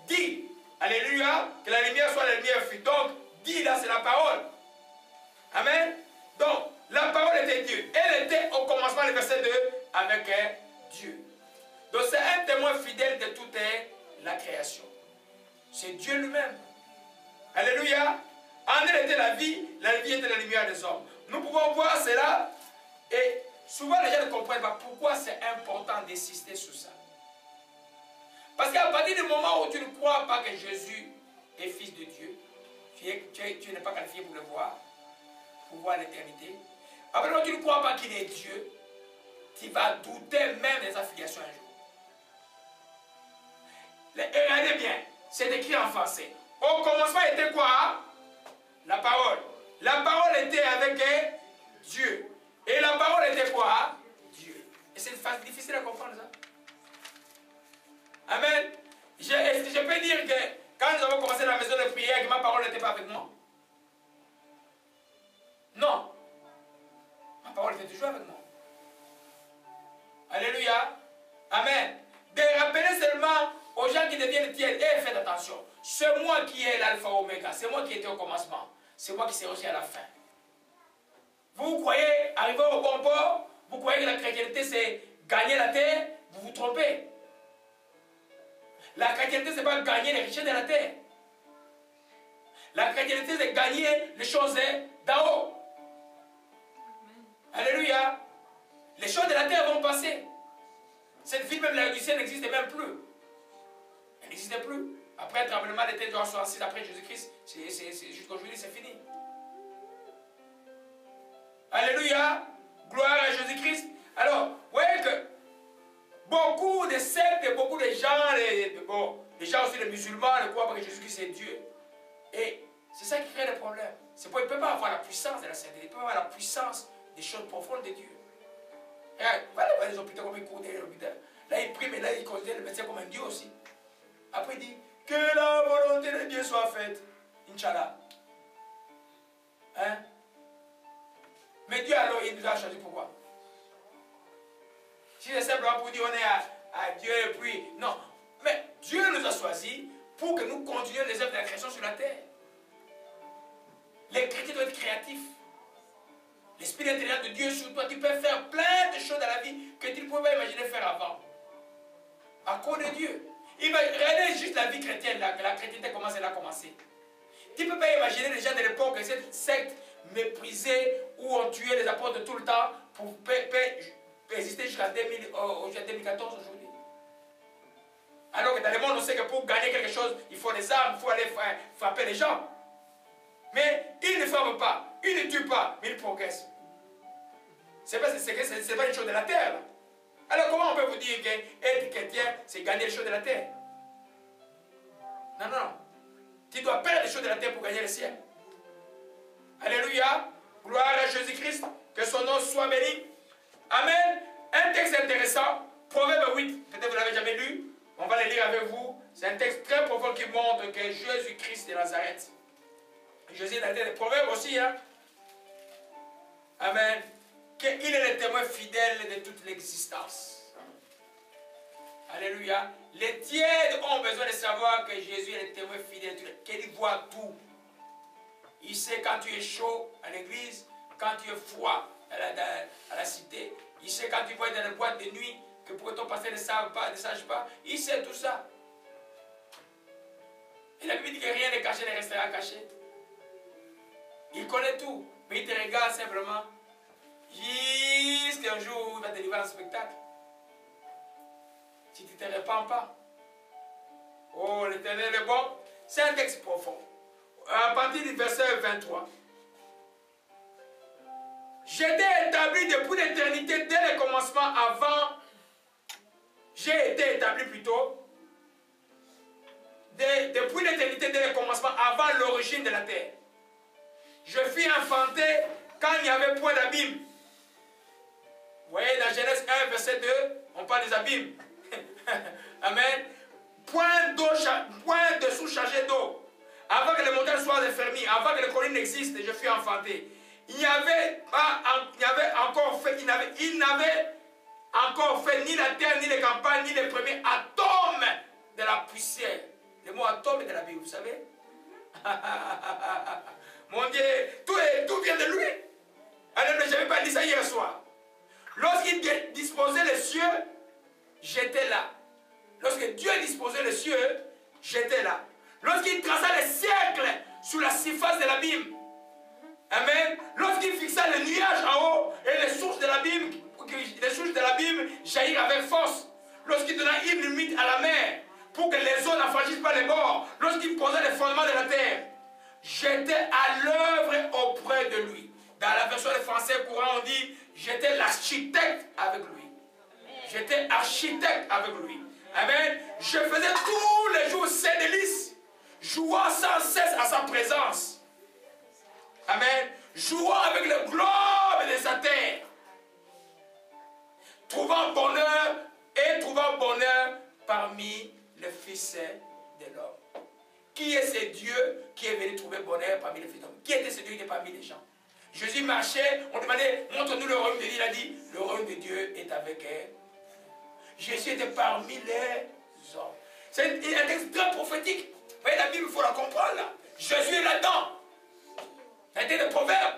dit, alléluia, que la lumière soit la lumière fut. Donc, dit là, c'est la parole. Amen. Donc, la parole était Dieu. Elle était au commencement, le verset 2, avec Dieu. Donc, c'est un témoin fidèle de toute la création. C'est Dieu lui-même. Alléluia. En elle était la vie était la lumière des hommes. Nous pouvons voir cela et souvent les gens ne comprennent pas pourquoi c'est important d'insister sur ça. Parce qu'à partir du moment où tu ne crois pas que Jésus est fils de Dieu, tu n'es pas qualifié pour le voir, pour voir l'éternité. Après, quand tu ne crois pas qu'il est Dieu, tu vas douter même des affiliations un jour. Regardez bien, c'est écrit en français. Au commencement était quoi? La parole. La parole était avec Dieu. Et la parole était quoi? Dieu. Et c'est difficile à comprendre ça. Amen. Je peux dire que quand nous avons commencé la maison de prière, que ma parole n'était pas avec moi? Non. Ma parole était toujours avec moi. Alléluia. Amen. De rappeler seulement aux gens qui deviennent tièdes, et faites attention. C'est moi qui est l'alpha oméga. C'est moi qui étais au commencement. C'est moi qui serai aussi à la fin. Vous croyez arriver au bon port? Vous croyez que la chrétienté c'est gagner la terre? Vous vous trompez. La chrétienté c'est pas gagner les richesses de la terre. La chrétienté c'est gagner les choses d'en haut. Alléluia. Les choses de la terre vont passer. Cette vie même la ciel n'existe même plus. Elle n'existe plus. Après le tremblement de terre de 66 après Jésus-Christ, jusqu'aujourd'hui c'est fini. Alléluia. Gloire à Jésus-Christ. Alors, vous voyez que beaucoup de sectes, beaucoup de gens, les gens aussi les musulmans, ne croient pas que Jésus-Christ est Dieu. Et c'est ça qui crée le problème. C'est pour ils ne peuvent pas avoir la puissance de la sainteté, ils ne peuvent pas avoir la puissance des choses profondes de Dieu. Regarde, voilà les hôpitaux comme ils courent derrière l'hôpital. Là, ils prient, mais là, ils considèrent le médecin comme un Dieu aussi. Après, il dit que la volonté de Dieu soit faite. Inch'Allah. Hein? Mais Dieu, alors, il nous a choisi pourquoi? Si c'est simplement pour dire on est à Dieu et puis. Non. Mais Dieu nous a choisis pour que nous continuions les œuvres de la création sur la terre. Les chrétiens doivent être créatifs. L'esprit intérieur de Dieu sur toi, tu peux faire plein de choses dans la vie que tu ne pouvais pas imaginer faire avant. À cause de Dieu. Regardez juste la vie chrétienne, là, que la chrétienté commence, elle a commencé. Tu ne peux pas imaginer les gens de l'époque, cette secte méprisée où on tuait les apôtres tout le temps pour exister jusqu'à 2014 aujourd'hui. Alors que dans le monde, on sait que pour gagner quelque chose, il faut des armes, il faut aller frapper les gens. Mais ils ne frappent pas, ils ne tuent pas, mais ils progressent. C'est pas une chose de la terre. Là. Alors comment on peut vous dire qu'être chrétien, c'est gagner les choses de la terre? Non, non, non. Tu dois perdre les choses de la terre pour gagner le ciel. Alléluia. Gloire à Jésus-Christ. Que son nom soit béni. Amen. Un texte intéressant. Proverbe 8. Peut-être que vous ne l'avez jamais lu. On va le lire avec vous. C'est un texte très profond qui montre que Jésus-Christ de Nazareth. Jésus est dans les proverbes aussi. Hein? Amen. qu'il est le témoin fidèle de toute l'existence. Alléluia. Les tièdes ont besoin de savoir que Jésus est le témoin fidèle, qu'il voit tout. Il sait quand tu es chaud à l'église, quand tu es froid à la cité. Il sait quand tu vas dans la boîte de nuit, que pour ton pasteur ne sache pas. Il sait tout ça. Et la Bible dit que rien n'est caché ne restera caché. Il connaît tout, mais il te regarde simplement jusqu'à un jour où il va te livrer un spectacle. Si tu ne te répands pas. Oh, l'Éternel est bon. C'est un texte profond. À partir du verset 23. J'étais établi depuis l'éternité, dès le commencement, avant. J'ai été établi plutôt. Depuis l'éternité, dès le commencement, avant l'origine de la terre. Je fus enfanté quand il n'y avait point d'abîme. Vous voyez, dans Genèse 1, verset 2, on parle des abîmes. Amen. Point de sous-chargé d'eau. Avant que les montagnes soient enfermées, avant que les collines n'existent, je fus enfanté. Il n'avait encore fait ni la terre, ni les campagnes, ni les premiers atomes de la poussière. Le mot atome est de la Bible, vous savez. Mon Dieu, tout vient de lui. Alors, je n'avais pas dit ça hier soir. Lorsqu'il disposait les cieux, j'étais là. Lorsque Dieu disposait les cieux, j'étais là. Lorsqu'il traça les siècles sur la surface de l'abîme. Amen. Lorsqu'il fixa les nuages en haut et les sources de l'abîme jaillirent avec force. Lorsqu'il donna une limite à la mer pour que les eaux n'affranchissent pas les bords. Lorsqu'il posait les fondements de la terre. J'étais à l'œuvre auprès de lui. Dans la version de français courant, on dit j'étais l'architecte avec lui. J'étais architecte avec lui. Amen. Je faisais tous les jours ses délices, jouant sans cesse à sa présence. Amen. Jouant avec le globe de sa terre. Trouvant bonheur parmi les fils de l'homme. Qui est ce Dieu qui est venu trouver bonheur parmi les fils de l'homme? Qui était ce Dieu qui était parmi les gens? Jésus marchait, on demandait, montre-nous le royaume de Dieu. Il a dit, le royaume de Dieu est avec elle. Jésus était parmi les hommes. C'est un texte très prophétique. Vous voyez, la Bible, il faut la comprendre là. Jésus est là-dedans. C'était le proverbe.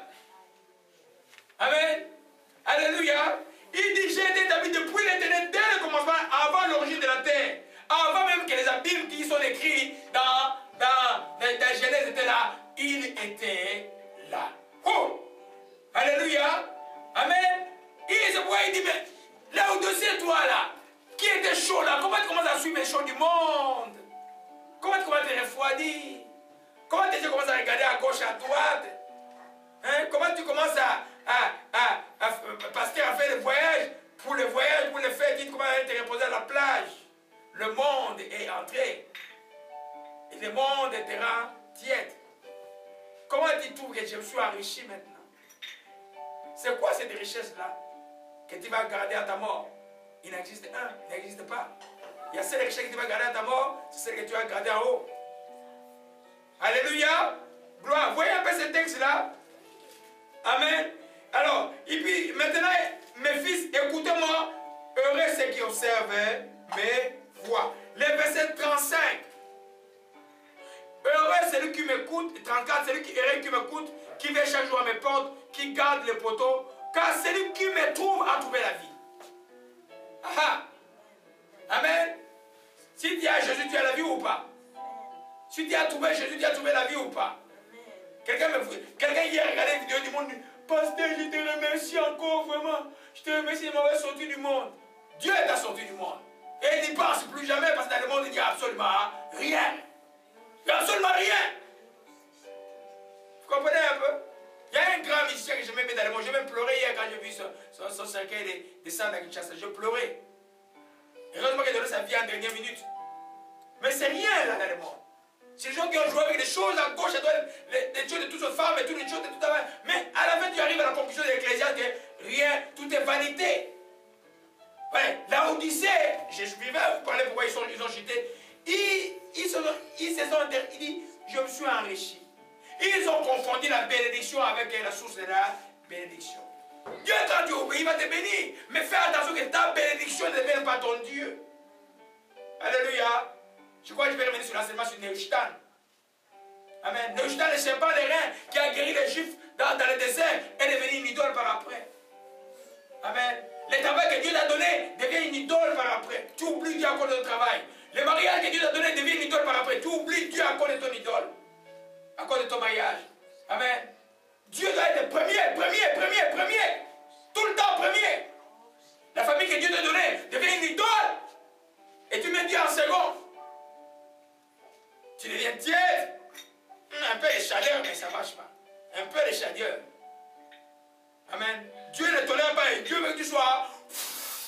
Amen. Alléluia. Il dit, j'ai été établi depuis l'éternité, dès le commencement, avant l'origine de la terre. Avant même que les abîmes qui sont écrits dans Genèse étaient là. Il était là. Oh! Alléluia. Amen. Il se voit, il dit, mais là au-dessus de toi là, qui était chaud là, comment tu commences à suivre les choses du monde? Comment tu commences à te refroidir? Comment tu commences à regarder à gauche, à droite? Hein? Comment tu commences pasteur à faire le voyage, pour le faire, tu commences à te reposer à la plage. Le monde est entré. Et le monde te rend tiède. Comment tu trouves que je me suis enrichi maintenant? C'est quoi cette richesse-là que tu vas garder à ta mort? Il n'existe pas. Il y a cette richesse que tu vas garder à ta mort, c'est celle que tu vas garder en haut. Alléluia. Gloire. Voyez un peu ce texte-là. Amen. Alors, et puis maintenant, mes fils, écoutez-moi. Heureux ceux qui observent mes voix. Le verset 35. Heureux celui qui m'écoute. 34, celui qui m'écoute, qui vient chaque jour à mes portes, qui garde les poteaux. Car celui qui me trouve a trouvé la vie. Ah. Amen. Si tu as Jésus, tu as la vie ou pas? Si tu as trouvé Jésus, tu as trouvé la vie ou pas? Quelqu'un hier a regardé une vidéo du monde. Pasteur, je te remercie encore vraiment. Je te remercie de m'avoir sorti du monde. Dieu t'a sorti du monde. Et il n'y pense plus jamais parce que dans le monde, il n'y a absolument rien. Il n'y a absolument rien. Vous comprenez un peu? Il y a un grand musicien que je m'aimais dans le monde. J'ai même pleuré hier quand j'ai vu son cercueil descendre à Kinshasa. Je pleurais. Heureusement qu'il a donné sa vie en dernière minute. Mais c'est rien là dans le monde. C'est les gens qui ont joué avec des choses à gauche, à droite, des choses de toutes les femmes et toutes les choses de tout à l'heure. Mais à la fin, tu arrives à la conclusion de l'Ecclésiaste que rien, tout est vanité. Ouais, la Odyssée, je vais vous parler pourquoi ils ont chuté. Il dit, je me suis enrichi. Ils ont confondu la bénédiction avec la source de la bénédiction. Dieu, quand tu obéis, il va te bénir. Mais fais attention que ta bénédiction ne devienne pas ton Dieu. Alléluia. Je crois que je vais revenir sur l'enseignement sur Neushtan. Amen. Neushtan, le serpent des reins qui a guéri les Juifs dans le désert, est devenu une idole par après. Amen. Le travail que Dieu t'a donné devient une idole par après. Tu oublies Dieu à cause de ton travail. Le mariage que Dieu t'a donné devient une idole par après. Tu oublies Dieu à cause de ton idole. À cause de ton mariage. Amen. Dieu doit être premier. Tout le temps premier. La famille que Dieu t'a donnée devient une idole. Et tu mets Dieu en second. Tu deviens tiède. Un peu de chaleur, mais ça ne marche pas. Un peu de chaleur. Amen. Dieu ne tolère pas. Et Dieu veut que tu sois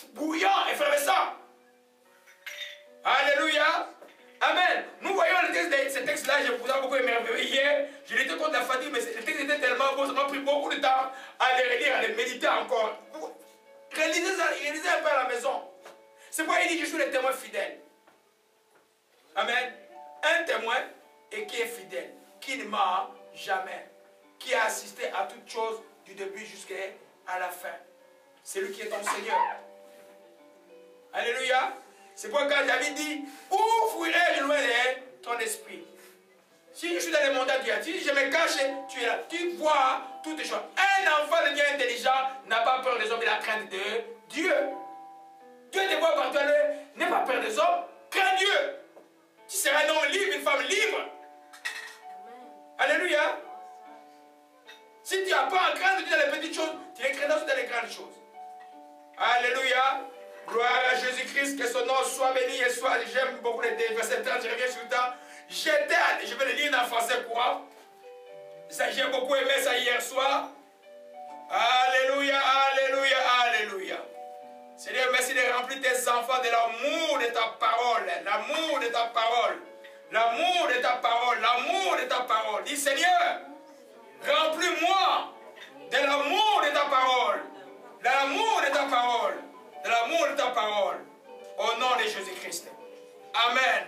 bouillant, effervescent. Alléluia. Amen. Nous voyons le texte, ce texte-là, je vous ai beaucoup émerveillé hier. Je l'étais contre la fatigue, mais le texte était tellement beau, ça m'a pris beaucoup de temps à les relire, à les méditer encore. Réalisez ça, réalisez un peu à la maison. C'est pourquoi il dit, je suis le témoin fidèle. Amen. Un témoin et qui est fidèle, qui ne ment jamais, qui a assisté à toutes choses du début jusqu'à la fin. C'est lui qui est ton Seigneur. Alléluia. C'est pourquoi quand David dit, où fuirai-je loin de ton esprit? Si je suis dans le monde adultes, si je me cache, tu es là. Tu vois toutes les choses. Un enfant de Dieu intelligent n'a pas peur des hommes, il a crainte de Dieu. Dieu te voit partout, n'aie pas peur des hommes, crains Dieu. Tu seras un homme libre, une femme libre. Alléluia. Si tu n'as pas à craindre dans les petites choses, tu les craindras dans les grandes choses. Alléluia. Gloire à Jésus-Christ, que son nom soit béni et soit. J'aime beaucoup les versets 30, je reviens sur le temps. Je vais le lire en français courant. J'ai beaucoup aimé ça hier soir. Alléluia, alléluia, alléluia. Seigneur, merci de remplir tes enfants de l'amour de ta parole. L'amour de ta parole. L'amour de ta parole. L'amour de ta parole. Dis Seigneur, remplis-moi de l'amour de ta parole. De l'amour de ta parole. De l'amour de ta parole. Au nom de Jésus-Christ. Amen.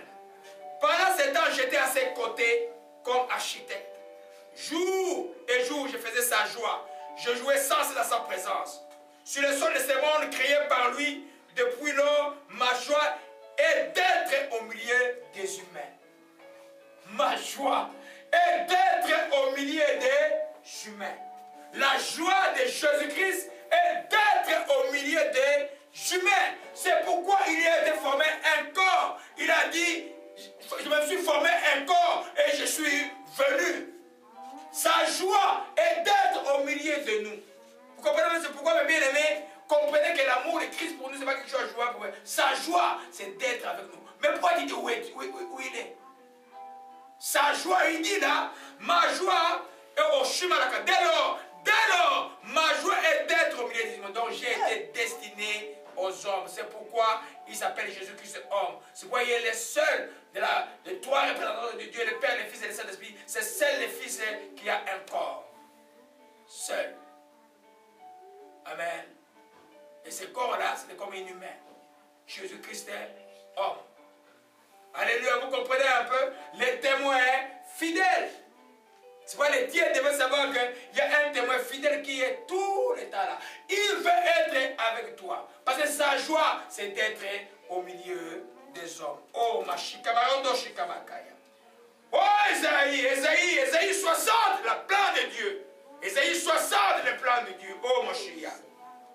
Pendant ce temps, j'étais à ses côtés comme architecte. Jour et jour, je faisais sa joie. Je jouais sans cesse dans sa présence. Sur le sol de ce monde créé par lui, depuis lors, ma joie est d'être au milieu des humains. Ma joie est d'être au milieu des humains. La joie de Jésus-Christ est d'être au milieu des humains. C'est pourquoi il a été formé un corps. Il a dit, je me suis formé un corps et je suis venu. Sa joie est d'être au milieu de nous. Vous comprenez? C'est pourquoi, mes bien-aimés, comprenez que l'amour de Christ pour nous, ce n'est pas quelque chose à jouer pour eux. Sa joie, c'est d'être avec nous. Mais pourquoi il dit où il est? Sa joie, il dit là, ma joie est au Shimalaka. Dès lors, ma joie est d'être au milieu des humains. Donc j'ai été destiné aux hommes. C'est pourquoi il s'appelle Jésus-Christ homme. C'est pourquoi il est le seul de trois représentants de Dieu, le Père, le Fils et le Saint-Esprit. C'est seul le Fils qui a un corps. Seul. Amen. Et ce corps-là, c'était comme un humain. Jésus-Christ est homme. Alléluia, vous comprenez un peu? Les témoins fidèles. C'est pourquoi les dieux devaient savoir qu'il y a un témoin fidèle qui est tout le temps là. Il veut être avec toi. Parce que sa joie, c'est d'être au milieu des hommes. Oh, ma shikamarondo shikamakaya. Oh, Ésaïe 60, le plan de Dieu. Ésaïe 60, le plan de Dieu. Oh, mon Shia.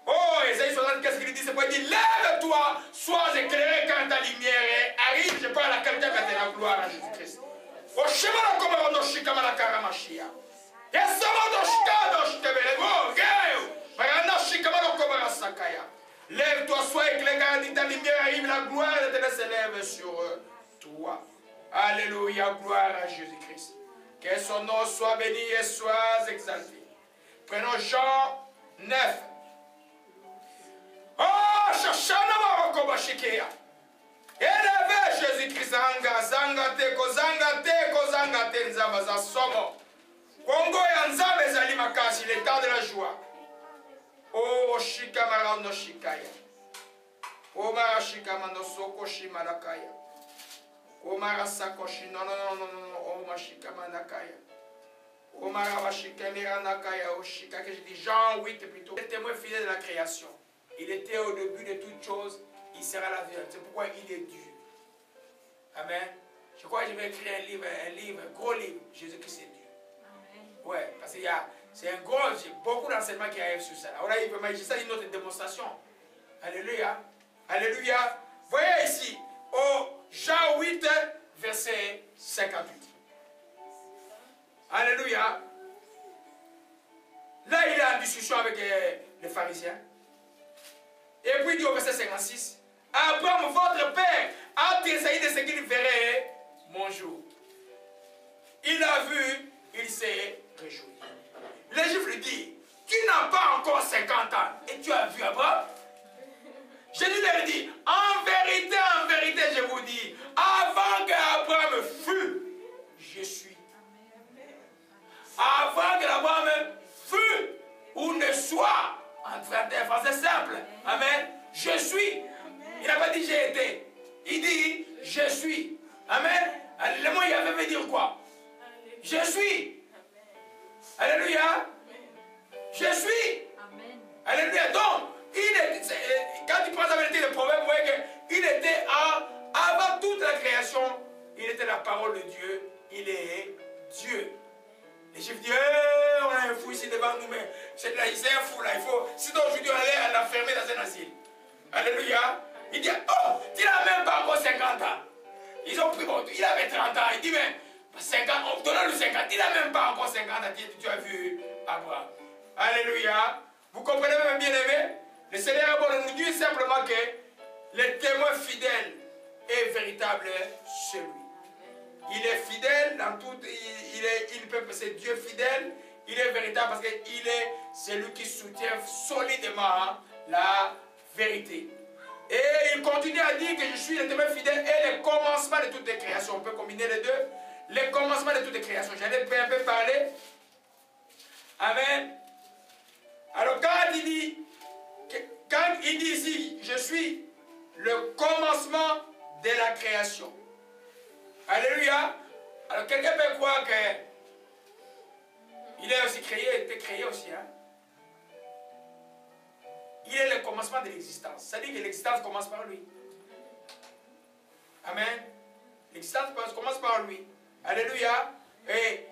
Oh, Ésaïe 60, qu'est-ce qu'il dit? C'est pourquoi il dit, lève-toi, sois éclairé quand ta lumière arrive. Je parle à quelqu'un quand il a la gloire à Jésus-Christ. Oh, Shemana Komarondo Shikamana Karamashia. Yasamodo Shikado Shikabelego, Gayo. Marana Shikamano Komarasakaya. Lève-toi, sois éclairé quand ta lumière arrive. La gloire de Dieu s'élève sur toi. Alléluia, gloire à Jésus-Christ. Que son nom soit béni et soit exalté. Prenons Jean 9. Oh, Shashana Marokobashikeya. Élevez Jésus-Christ, zangate, kozangate, nzamba somo. Kongo ya nzambe zali makasi, le temps de la joie. Oh, shikamara no shikaya. Oh, mara shikamano soko shimalakaya. Oh, mara sakoshi, non, oh, ma shikamanakaya. Oh, Que je dis Jean 8 plutôt. Le témoin fidèle de la création. Il était au début de toutes choses. Il sera la vie. C'est pourquoi il est Dieu. Amen. Je crois que je vais écrire un livre, un gros livre. Jésus-Christ est Dieu. Amen. Ouais, parce qu'il y a, c'est un gros, j'ai beaucoup d'enseignements qui arrivent sur ça. Alors là, il peut m'agir ça une autre démonstration. Alléluia. Alléluia. Voyez ici, au Jean 8, verset 58. Alléluia. Là, il est en discussion avec les pharisiens. Et puis il dit au verset 56, Abraham, votre père, a tressailli de ce qu'il verrait mon jour. Il a vu, il s'est réjoui. Les Juifs lui disent, tu n'as pas encore 50 ans et tu as vu Abraham? Jésus leur dit, en vérité, je vous dis, avant qu'Abraham fût, je suis. Avant que Abraham fût ou ne soit, en français simple, amen, je suis. Il n'a pas dit j'ai été. Il dit je suis. Amen. Le mot Yahvé veut dire quoi? Je suis. Alléluia. Je suis. Alléluia. Donc, quand il prend la vérité, le proverbe, vous voyez qu'il était avant toute la création, il était la parole de Dieu. Il est Dieu. Les Juifs disent, on a un fou ici devant nous, mais c'est un fou là. Il faut, sinon aujourd'hui on allait l'enfermer dans un asile. Alléluia. Il dit, oh, tu n'as même pas encore 50 ans. Ils ont pris, bon, il avait 30 ans. Il dit, mais 50, donnons-lui 50. Il n'a même pas encore 50 ans. Tu as vu Abraham. Alléluia. Vous comprenez même, bien aimé? Le Seigneur nous dit simplement que le témoin fidèle est véritable celui. Il est fidèle dans tout, c'est Dieu fidèle, il est véritable parce qu'il est celui qui soutient solidement la vérité. Et il continue à dire que je suis le témoin fidèle et le commencement de toutes les créations. On peut combiner les deux. Le commencement de toutes les créations. J'en ai un peu parlé. Amen. Alors quand il dit ici, je suis le commencement de la création. Alléluia. Alors quelqu'un peut croire que il est aussi créé, il était créé aussi. Hein? Il est le commencement de l'existence. Ça dit que l'existence commence par lui. Amen. L'existence commence par lui. Alléluia. Et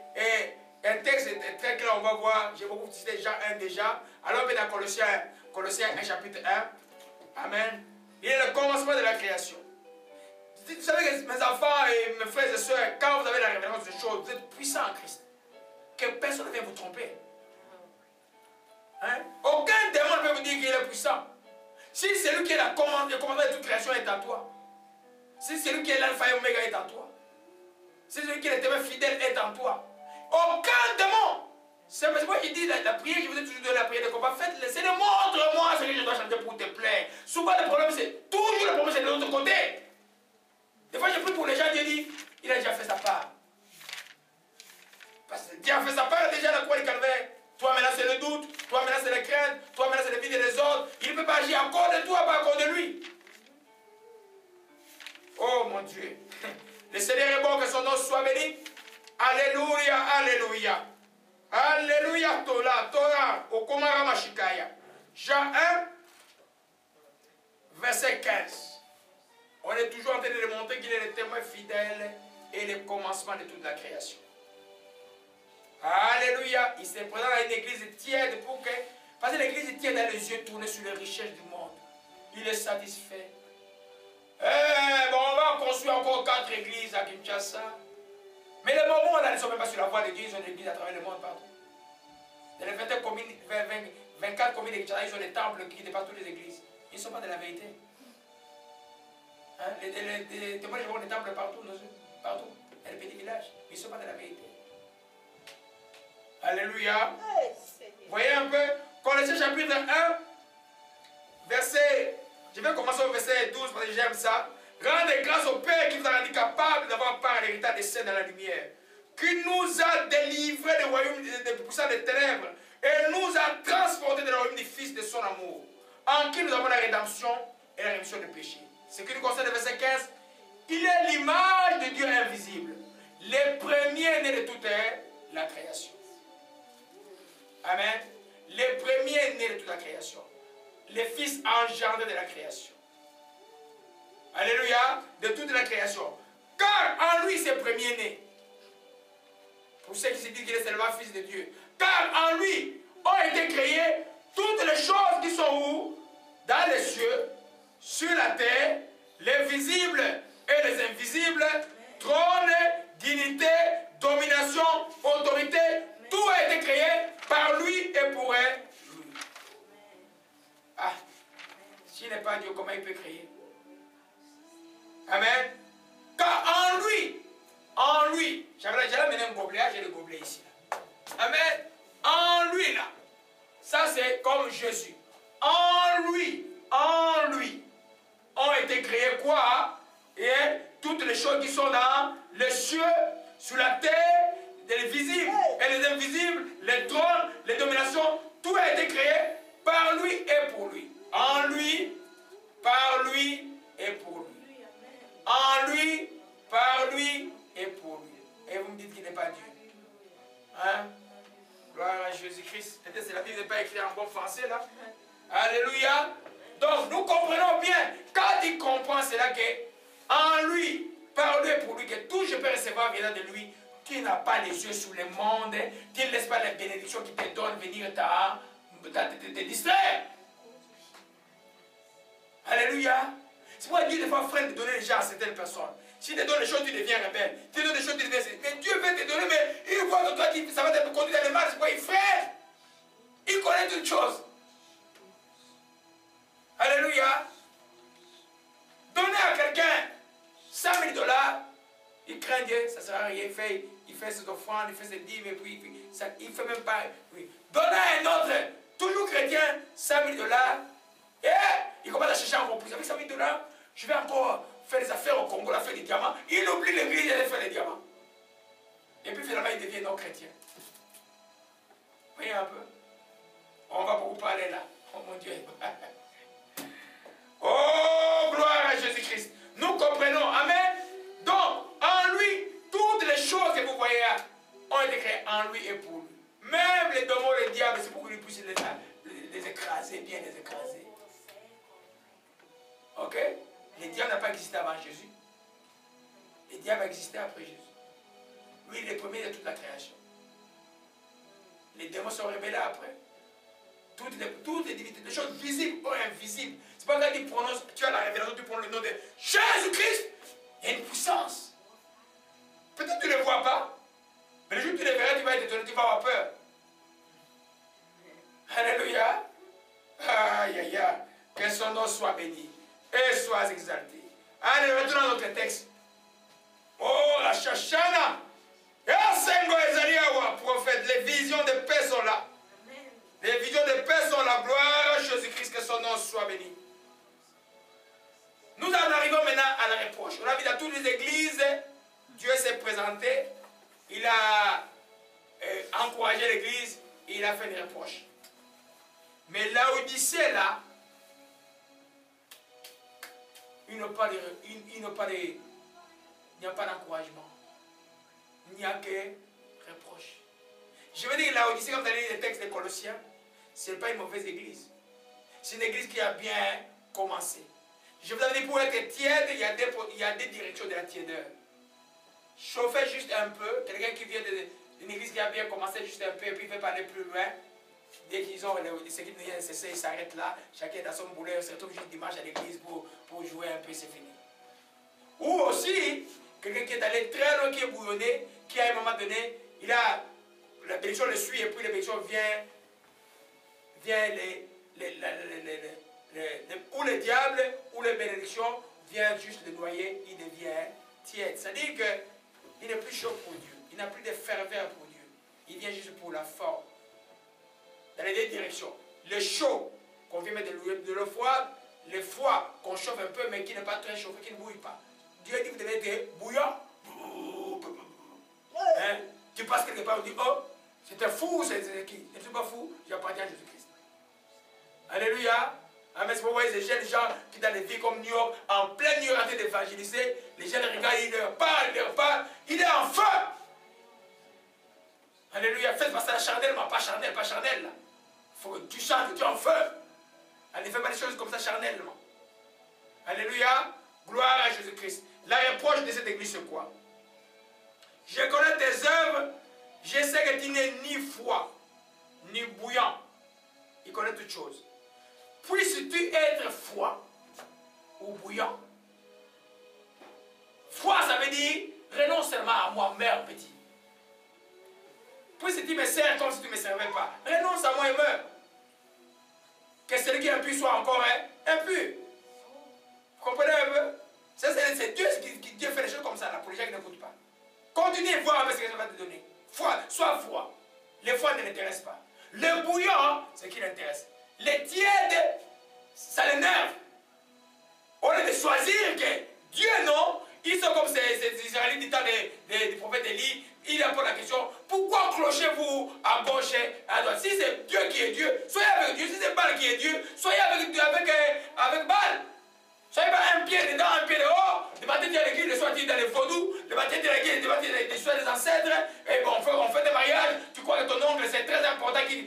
un texte est très clair, on va voir. J'ai beaucoup cité Jean 1 déjà. Alors on est dans Colossiens 1 chapitre 1. Amen. Il est le commencement de la création. Vous savez que mes enfants et mes frères et soeurs, quand vous avez la révélation de ces choses, vous êtes puissants en Christ. Que personne ne vient vous tromper. Hein? Aucun démon ne peut vous dire qu'il est puissant. Si c'est lui qui est le commandant de toute création est en toi. Si c'est lui qui est l'alpha et oméga est en toi. Si c'est lui qui est le témoin fidèle est en toi. Aucun démon. C'est pourquoi il dit la prière, je vous ai toujours donné la prière de combat. Faites-le. C'est de montre-moi ce que je dois chanter pour te plaire. Souvent le problème c'est, toujours le problème c'est de l'autre côté. Des fois je prie pour les gens, Dieu dit, il a déjà fait sa part. Parce que Dieu a fait sa part déjà dans la croix du calvaire. Toi maintenant c'est le doute, toi maintenant c'est les craintes, toi maintenant c'est les vides des autres. Il ne peut pas agir encore de toi, pas encore de lui. Oh mon Dieu. Le Seigneur est bon, que son nom soit béni. Alléluia, alléluia. Alléluia, Torah, Okomara Mashikaya. Jean 1, verset 15. On est toujours en train de démontrer qu'il est le témoin fidèle et le commencement de toute la création. Alléluia. Il se présente à une église tiède pour que... Parce que l'église tiède a les yeux tournés sur les richesses du monde. Il est satisfait. Bon, on va construire encore 4 églises à Kinshasa. Mais les Mormons, là, ne sont même pas sur la voie de Dieu. Ils ont des églises à travers le monde partout. Dans les 24 communes de Kinshasa, ils ont des temples qui dépassent toutes les églises. Ils ne sont pas de la vérité. Hein? Les témoins ont des temples partout, partout. Dans les petits villages. Ils ne sont pas de la vérité. Alléluia. Voyez un peu, Colossiens chapitre 1, verset, je vais commencer au verset 12 parce que j'aime ça. Rendez grâce au Père qui vous a rendu capable d'avoir part à l'héritage des saints dans la lumière, qui nous a délivrés du royaume des puissants des ténèbres et nous a transportés dans le royaume du Fils de son amour, en qui nous avons la rédemption et la rémission des péchés. Ce qui nous concerne le verset 15, il est l'image de Dieu invisible, les premiers nés de toute la création. Amen. Les premiers-nés de toute la création. Les fils engendrés de la création. Alléluia. De toute la création. Car en lui, c'est premier-né. Pour ceux qui se disent qu'il est seulement fils de Dieu. Car en lui ont été créées toutes les choses qui sont où? Dans les cieux, sur la terre, les visibles et les invisibles, trône, dignité, domination, autorité, tout a été créé par lui et pour lui. Ah, s'il n'est pas Dieu, comment il peut créer? Amen. Car en lui, j'avais amené un gobelet, j'ai le gobelet ici. Amen. En lui là, ça c'est comme Jésus. En lui ont été créées quoi? Et toutes les choses qui sont dans les cieux, sur la terre, les visibles et les invisibles, les trônes, les dominations, tout a été créé par lui et pour lui. En lui, par lui et pour lui. En lui, par lui et pour lui. Et vous me dites qu'il n'est pas Dieu. Hein? Gloire à Jésus-Christ. Peut-être que la Bible n'est pas écrite en bon français là. Alléluia. Donc nous comprenons bien. Quand il comprend cela que en lui, par lui et pour lui, que tout je peux recevoir venant de lui, tu n'as pas les yeux sur le monde, tu ne laisses pas les bénédictions qui te donnent venir te distraire. Alléluia. C'est pourquoi Dieu des fois freine de donner les gens à certaines personnes. Si tu donnes les choses, tu deviens rebelle. Tu donnes les choses, tu deviens... Mais Dieu veut te donner, mais il voit que toi, ça va te conduire dans le mal. C'est pourquoi il freine. Il connaît toutes choses. Alléluia. Donner à quelqu'un 100 000 $, il craint Dieu, ça ne sert à rien. Il fait ses offrandes, il fait ses dîmes, et puis il ne fait même pas. Oui. Donner à un autre, toujours chrétien, 100 000 $, et il commence à chercher encore plus. Avec 100 000 $, je vais encore faire des affaires au Congo, la faire des diamants. Il oublie l'église et il fait les diamants. Et puis finalement, il devient non chrétien. Voyez un peu. On va beaucoup parler là. Oh mon Dieu. Oh, gloire à Jésus-Christ. Nous comprenons. Amen. Donc, en lui, toutes les choses que vous voyez ont été créées en lui et pour lui. Même les démons, les diables, c'est pour que lui puisse les écraser, bien les écraser. Ok? Les diables n'ont pas existé avant Jésus. Les diables existaient après Jésus. Lui, il est le premier de toute la création. Les démons sont révélés après. Toutes les divinités, les choses visibles ou invisibles. C'est pas ça qu'il prononce, tu as la révélation, tu prends le nom de Jésus-Christ. Il y a une puissance. Peut-être que tu ne le vois pas, mais le jour où tu le verras, tu vas être étonné, tu vas avoir peur. Alléluia. Aïe, aïe, aïe. Que son nom soit béni et soit exalté. Allez, retournons à notre texte. Oh, la Shashana. Prophète, les visions de paix sont là. Les visions de paix sont la gloire à Jésus-Christ, que son nom soit béni. Nous en arrivons maintenant à la reproche. On a vu dans toutes les églises, Dieu s'est présenté, il a encouragé l'église, et il a fait des reproches. Mais là où il disait là, il n'y a pas d'encouragement. Il n'y a que reproche. Je veux dire, là où il disait, comme vous allez lire les textes des Colossiens, ce n'est pas une mauvaise église. C'est une église qui a bien commencé. Je vous avais dit, pour être tiède, il y a des directions de la tiédeur. Chauffer juste un peu. Quelqu'un qui vient d'une église qui a bien commencé juste un peu et puis il veut pas aller plus loin. Dès qu'ils ont ce qui n'est nécessaire, ils s'arrêtent là. Chacun dans son boulet, on se retrouve juste dimanche à l'église pour jouer un peu, c'est fini. Ou aussi, quelqu'un qui est allé très loin, qui est bouillonné, qui à un moment donné, la bénédiction le suit et puis la bénédiction vient ou le diable ou les bénédictions viennent juste le noyer, il devient tiède. C'est-à-dire qu'il n'est plus chaud pour Dieu. Il n'a plus de ferveur pour Dieu. Il vient juste pour la forme. Dans les deux directions. Le chaud, qu'on vient mettre de l'eau froide, le froid, qu'on chauffe un peu, mais qui n'est pas très chauffé, qui ne bouille pas. Dieu dit que vous devez être bouillant. Hein? Tu passes quelque part, on dit, oh, c'était fou, c'est qui? Je ne suis pas fou, j'appartiens à Jésus-Christ. Alléluia. Amen. C'est pour vous voyez ces jeunes gens qui dans des villes comme New York, en pleine New York, en train d'évangéliser, les jeunes regardent, ils leur parlent, il est en feu. Alléluia. Fais pas ça charnellement, pas charnel, pas charnel. Il faut que tu chantes, que tu es en feu. Allez, fais pas des choses comme ça charnellement. Alléluia. Gloire à Jésus-Christ. La reproche de cette église, c'est quoi? Je connais tes œuvres. Je sais que tu n'es ni froid, ni bouillant. Il connaît toutes choses. Puisses-tu être froid ou bouillant? Froid, ça veut dire renonce seulement à moi, meurs, petit. Puisque tu me sers comme si tu ne me servais pas, renonce à moi et meurs. Que celui qui est impur soit encore impur. Vous comprenez un peu? C'est Dieu qui fait les choses comme ça là, pour les gens qui n'écoutent pas. Continue à voir un peu ce que ça va te donner. Sois froid. Les froids ne l'intéressent pas. Le bouillant, c'est ce qui l'intéresse. Les tièdes, ça l'énerve. Au lieu de choisir que Dieu, non, ils sont comme ces Israélites du temps des prophètes Élie. Il répond à la question, pourquoi clochez-vous à gauche et à droite? Si c'est Dieu qui est Dieu, soyez avec Dieu. Si c'est Baal qui est Dieu, soyez avec Baal. Soyez pas un pied dedans, un pied dehors. Le matin, dire l'église, le soir, dire dans les vaudous. Le matin, dire l'église, le matin, des soins des ancêtres. Et bon, on fait des mariages. Tu crois que ton oncle, c'est très important qu'il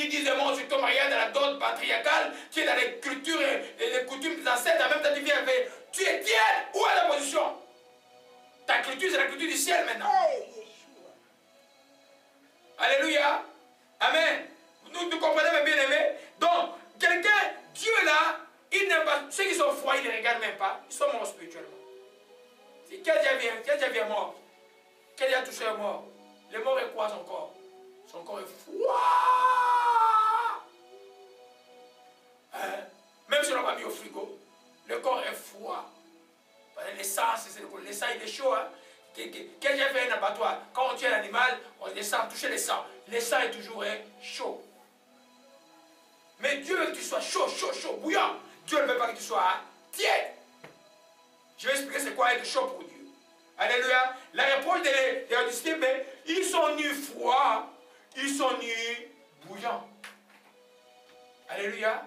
dise le mot sur ton mariage dans la dot patriarcale. Tu es dans les cultures et les coutumes des ancêtres. En même temps, tu viens avec. Tu es tiède. Où est la position? Ta culture, c'est la culture du ciel maintenant. Alléluia. Amen. Nous comprenons, bien aimés. Donc, quelqu'un, Dieu là, il n'aime pas. Ceux qui sont froids, ils ne les regardent même pas. Ils sont morts spirituellement. Quel diable est mort? Quel diable a touché un mort? Le mort est quoi son corps? Son corps est froid. Hein? Même si on l'a pas mis au frigo, le corps est froid. Le sang, il est chaud. Hein? Quel diable fait un abattoir? Quand on tue un animal, on descend, toucher le sang. Le sang est toujours chaud. Mais Dieu veut que tu sois chaud, bouillant. Dieu ne veut pas que tu sois tiède. Je vais expliquer c'est quoi être chaud pour Dieu. Alléluia. La réponse des disciples, mais ils sont ni froids, ils sont ni bouillants. Alléluia.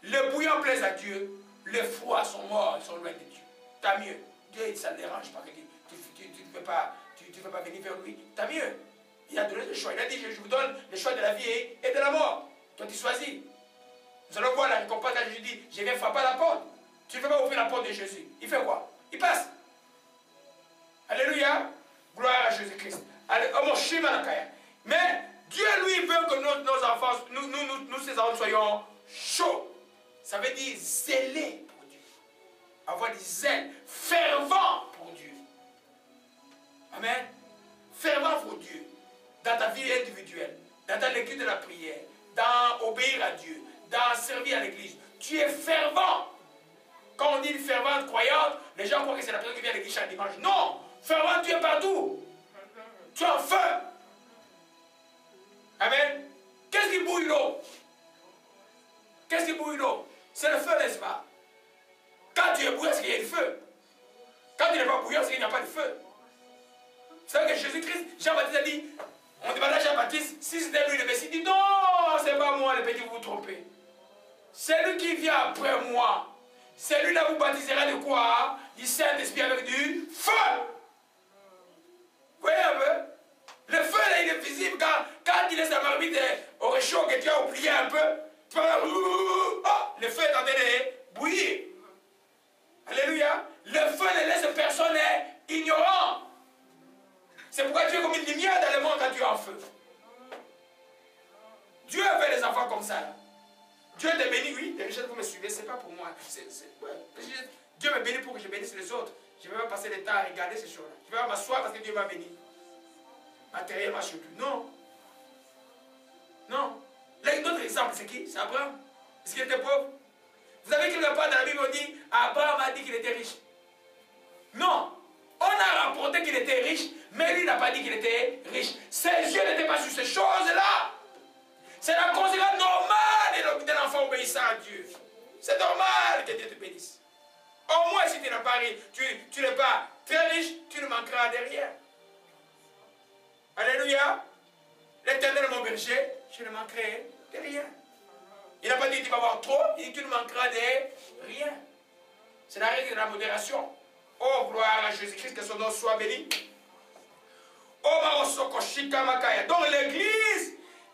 Le bouillant plaise à Dieu, les froids sont morts, ils sont loin de Dieu. T'as mieux. Dieu, ça ne dérange pas que tu ne veux pas venir vers lui. T'as mieux. Il a donné le choix. Il a dit, je vous donne le choix de la vie et de la mort. Toi, tu choisis. Nous allons voir la récompense quand Jésus dit, je viens frapper à la porte. Tu ne veux pas ouvrir la porte de Jésus. Il fait quoi? Il passe. Alléluia. Gloire à Jésus-Christ. Mais Dieu, lui, veut que nos enfants, nous, ses enfants, soyons chauds. Ça veut dire zélés pour Dieu. Avoir des zèles, fervents pour Dieu. Amen. Fervent pour Dieu. Dans ta vie individuelle, dans ta lecture de la prière, dans obéir à Dieu, dans servir à l'église. Tu es fervent. Quand on dit une fervente croyante, les gens croient que c'est la personne qui vient à l'église chaque dimanche. Non! Fervent, tu es partout. Tu es en feu. Amen. Qu'est-ce qui bouille l'eau? Qu'est-ce qui bouille l'eau? C'est le feu, n'est-ce pas? Quand tu es bouillant, c'est qu'il y a du feu. Quand tu n'es pas bouillant, c'est qu'il n'y a pas de feu. C'est vrai que Jésus-Christ, Jean-Baptiste a dit, on demandait à Jean-Baptiste, si c'était lui le Messie, il dit non, c'est pas moi le petit, vous vous trompez. C'est lui qui vient après moi. Celui-là vous baptisera de quoi? Du Saint-Esprit avec du feu. Vous voyez un peu? Le feu là, il est visible quand il laisse la marmite au réchaud que tu as oublié un peu. Tu vas voir, le feu est en train de bouillir. Alléluia. Le feu ne laisse personne ignorant. C'est pourquoi tu es comme une lumière dans le monde quand tu es en feu. Dieu a fait les enfants comme ça. Là. Dieu te bénit, oui, les richesses, vous me suivez, c'est pas pour moi. Dieu me bénit pour que je bénisse les autres. Je ne vais pas passer le temps à regarder ces choses-là. Je vais pas m'asseoir parce que Dieu m'a béni. Matériellement, je ne suis plus. Non. Non. Là, un autre exemple, c'est qui? C'est Abraham. Est-ce qu'il était pauvre? Vous avez quelque part dans la Bible, on dit, Abraham a dit qu'il était riche. Non. On a rapporté qu'il était riche, mais lui n'a pas dit qu'il était riche. Ses yeux n'étaient pas sur ces choses-là. C'est la conséquence normale d'un enfant obéissant à Dieu. C'est normal que Dieu te bénisse. Au moins, si tu n'es pas riche, tu n'es pas très riche, tu ne manqueras de rien. Alléluia. L'Éternel est mon berger, je ne manquerai de rien. Il n'a pas dit que tu vas avoir trop, il dit que tu ne manqueras de rien. C'est la règle de la modération. Oh, gloire à Jésus-Christ, que son nom soit béni. Donc l'église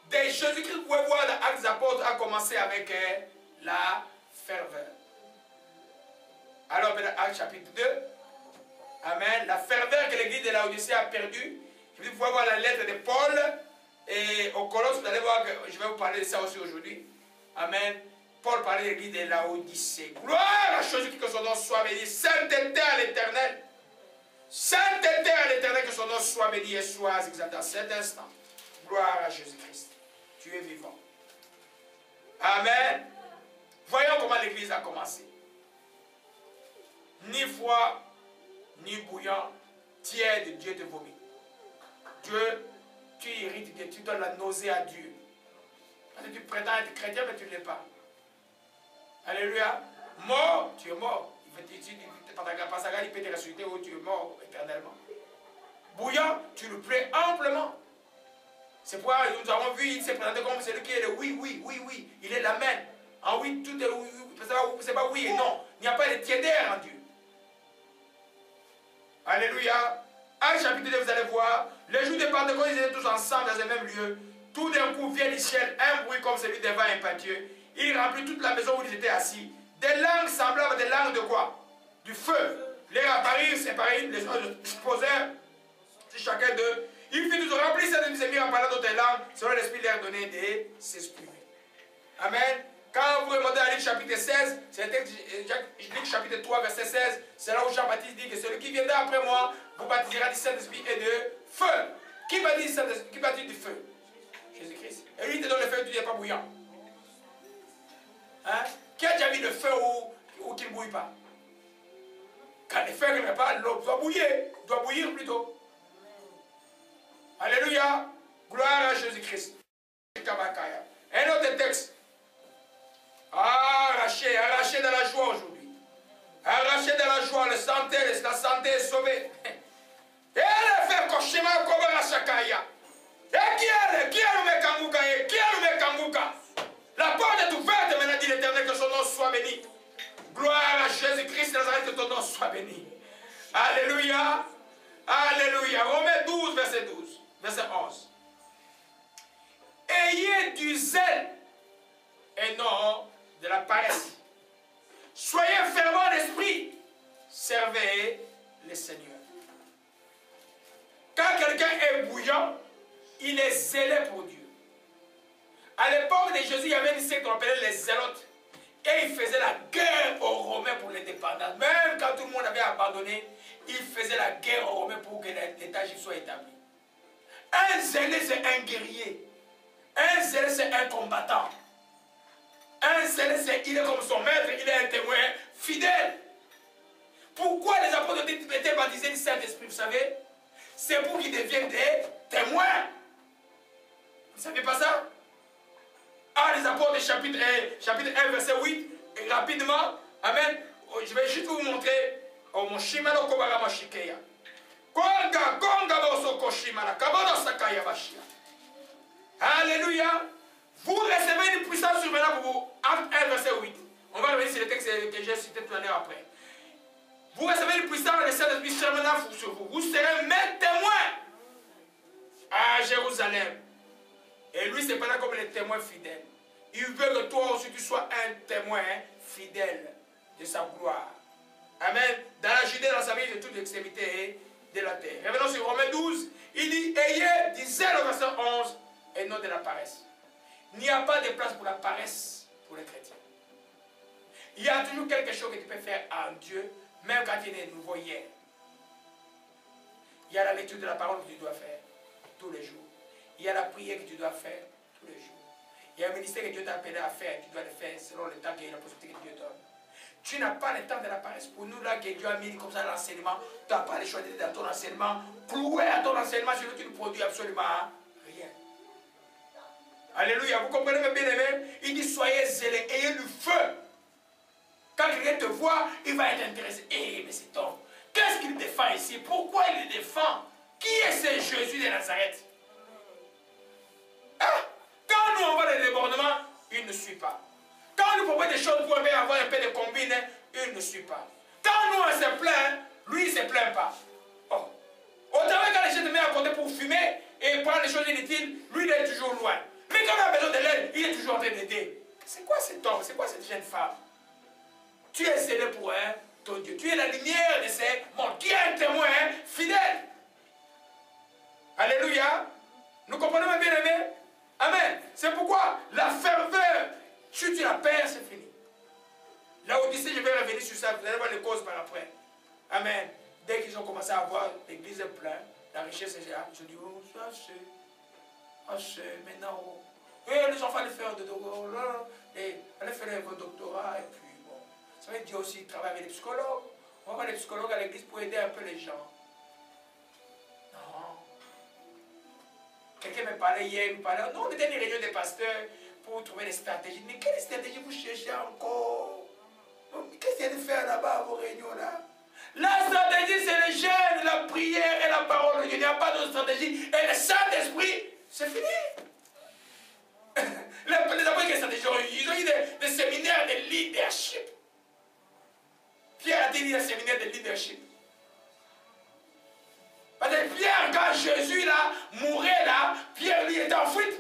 de Jésus-Christ, vous pouvez voir dans Actes des Apôtres, a commencé avec la ferveur. Alors, dans Actes chapitre 2, amen, la ferveur que l'église de Laodicée a perdue. Vous pouvez voir la lettre de Paul et aux Colosses, vous allez voir que je vais vous parler de ça aussi aujourd'hui. Amen. Paul parlait de l'église de Laodicée. Gloire à Jésus-Christ, que son nom soit béni. Sainteté à l'Éternel. Sainteté à l'Éternel, que son nom soit béni et soit exalté à cet instant. Gloire à Jésus-Christ. Tu es vivant. Amen. Voyons comment l'église a commencé. Ni froid, ni bouillant, tiède, Dieu te vomit. Dieu, tu irrites, tu donnes la nausée à Dieu. Parce que tu prétends être chrétien, mais tu ne l'es pas. Alléluia. Mort, tu es mort. Il peut te ressusciter ou tu es mort éternellement. Bouillant, tu le plais amplement. C'est pourquoi nous avons vu, il s'est présenté comme celui qui est le oui, oui, oui, oui. Il est l'amen. En oui, tout est oui, oui. C'est pas oui et non. Il n'y a pas de tiédeur en Dieu. Alléluia. Actes chapitre 2, vous allez voir, le jour de Pentecôte, ils étaient tous ensemble dans un même lieu. Tout d'un coup vient du ciel un bruit comme celui d'un vent impétueux. Il remplit toute la maison où ils étaient assis. Des langues semblables à des langues de quoi? Du feu. Les apparurent séparés, les autres se posèrent sur chacun d'eux. Il fit tous remplir cette se mirent en parlant d'autres langues, selon l'Esprit leur donnait de s'exprimer. Amen. Quand vous remontez à Luc chapitre 16, c'est Luc chapitre 3, verset 16, c'est là où Jean-Baptiste dit que celui qui viendra après moi vous baptisera du Saint-Esprit et de feu. Qui baptise du feu? Jésus-Christ. Et lui, il te donne le feu, tu n'es pas bouillant. Hein? Qui a déjà vu le feu ou qui ne bouille pas? Quand le feu ne répare pas, l'eau doit bouillir plutôt. Alléluia. Gloire à Jésus-Christ. Un autre texte. Arraché dans la joie aujourd'hui. Arraché dans la joie, la santé est sauvée. Et elle fait cauchemar comme la Shakaya. Et qui est le Mekanguka? Qui est le Mekanguka? La porte est ouverte, maintenant dit l'Éternel, que son nom soit béni. Gloire à Jésus-Christ, Nazareth, que ton nom soit béni. Alléluia. Alléluia. Romains 12, verset 12, verset 11. Ayez du zèle et non de la paresse. Soyez fervents d'esprit. Servez le Seigneur. Quand quelqu'un est bouillant, il est zélé pour Dieu. À l'époque de Jésus, il y avait une secte qu'on appelait les zélotes. Et ils faisaient la guerre aux Romains pour l'indépendance. Même quand tout le monde avait abandonné, ils faisaient la guerre aux Romains pour que l'État juif soit établi. Un zélé, c'est un guerrier. Un zélé, c'est un combattant. Un zélé, il est comme son maître, il est un témoin fidèle. Pourquoi les apôtres étaient baptisés du Saint-Esprit, vous savez? C'est pour qu'ils deviennent des témoins. Vous ne savez pas ça? Ah, les apôtres, chapitre 1, verset 8, et rapidement, amen. Je vais juste vous montrer. Mon shimano kobarama shikeya. Konga boso koshimana kabodo sakaya bashia. Alléluia. Vous recevez une puissance survenant pour vous. Acte 1, verset 8. On va revenir sur le texte que j'ai cité tout à l'heure après. Vous recevez une puissance de Saint-Esprit survenant sur vous. Vous serez mes témoins à Jérusalem. Et lui, c'est pas là comme les témoins fidèles. Il veut que toi aussi, tu sois un témoin fidèle de sa gloire. Amen. Dans la Judée, dans sa vie de toute l'extrémité de la terre. Revenons sur Romains 12. Il dit, ayez, disait le verset 11, et non de la paresse. Il n'y a pas de place pour la paresse pour les chrétiens. Il y a toujours quelque chose que tu peux faire en Dieu, même quand tu es nouveau hier. Il y a la lecture de la parole que tu dois faire tous les jours. Il y a la prière que tu dois faire tous les jours. Il y a un ministère que Dieu t'a appelé à faire, tu dois le faire selon le temps et la possibilité que Dieu donne. Tu n'as pas le temps de la paresse. Pour nous, là, que Dieu a mis comme ça l'enseignement, tu n'as pas le choix d'être dans ton enseignement, cloué à ton enseignement, sur lequel tu ne produis absolument rien. Alléluia. Vous comprenez, mes bien-aimés? Il dit, soyez zélés, ayez du feu. Quand quelqu'un te voit, il va être intéressé. Eh, mais cet homme, qu'est-ce qu'il défend ici? Pourquoi il le défend? Qui est ce Jésus de Nazareth? Hein? Quand nous envoie des débordements, il ne suit pas. Quand nous proposons des choses pour avoir un peu de combine, il ne suit pas. Quand nous on se plaint, lui il ne se plaint pas. Oh. Au travail, quand les gens te met à côté pour fumer et prendre les choses inutiles, lui, il est toujours loin. Mais quand on a besoin de l'aide, il est toujours en train d'aider. C'est quoi cet homme? C'est quoi cette jeune femme? Tu es zélé pour ton Dieu. Tu es la lumière de ces mondes. Tu es un témoin fidèle. Alléluia. Nous comprenons, bien aimé? Amen. C'est pourquoi la ferveur, tu la perds, c'est fini. Là où je vais revenir sur ça, vous allez voir les causes par après. Amen. Dès qu'ils ont commencé à voir l'église pleine, la richesse est là, je dis, oh, c'est assez, maintenant. Oh. Et les enfants allaient faire de doctorat, allaient faire vos doctorats, et puis bon. Ça veut dire aussi travailler avec les psychologues. On va voir les psychologues à l'église pour aider un peu les gens. Non. Quelqu'un me parlait hier, il me parlait, non, on était dans les réunions des pasteurs pour trouver des stratégies. Mais quelles stratégies vous cherchez encore? Qu'est-ce qu'il y a de faire là-bas à vos réunions là? La stratégie, c'est le jeûne, la prière et la parole de Dieu. Il n'y a pas de stratégie. Et le Saint-Esprit, c'est fini. Les apôtres, ils ont eu des séminaires de leadership. Pierre a dit un séminaire de leadership. Parce que Pierre, quand Jésus là, mourait là, Pierre lui était en fuite.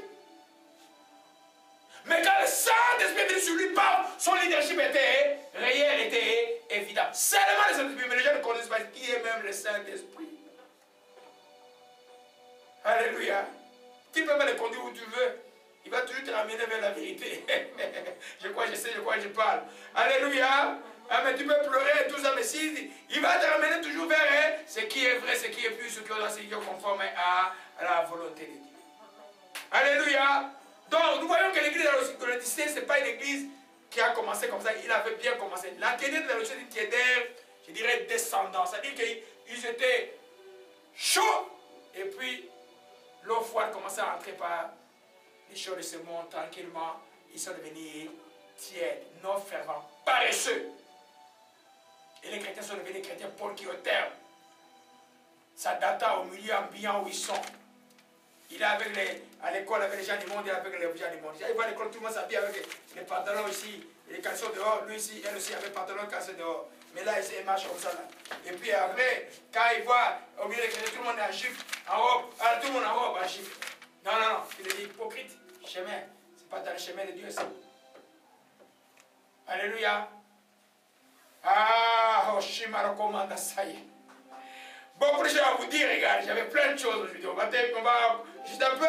Mais quand le Saint-Esprit est venu sur lui, son leadership était réel, était évident. Seulement le Saint-Esprit, mais les gens ne connaissent pas qui est même le Saint-Esprit. Alléluia. Tu peux même le conduire où tu veux. Il va toujours te ramener vers la vérité. Je crois que je sais, je crois que je parle. Alléluia. Ah, mais tu peux pleurer et tout ça, mais si, il va te ramener toujours vers ce qui est vrai, ce qui est plus, ce qui est conforme à la volonté de Dieu. Alléluia. Donc, nous voyons que l'église de l'Odyssée, ce n'est pas une église qui a commencé comme ça, il avait bien commencé. La Kédé de l'Odyssée, c'est une Kédé, je dirais, descendant. C'est-à-dire qu'ils étaient chauds, et puis l'eau froide commençait à entrer par les choses de ce monde tranquillement. Ils sont devenus tièdes, non fervents, paresseux. Et les chrétiens sont devenus chrétiens polkioteurs. Ça data au milieu ambiant où ils sont. Il est avec à l'école avec les gens du monde, il est avec les gens du monde. Il va à l'école, tout le monde s'habille avec les pantalons ici, les caleçons dehors. Lui ici, elle aussi avec pantalon caleçon dehors. Mais là, il marche comme ça. Là. Et puis après, quand il voit au milieu des chrétiens, tout le monde est en gifle, en robe. Alors, tout le monde en robe, en gifle. Non, non, non. Il est hypocrite. Chemin. C'est pas dans le chemin de Dieu, ça. Alléluia. Ah, Oshima recommande ça. Beaucoup de choses à vous dire, regarde, j'avais plein de choses aujourd'hui. On va juste un peu.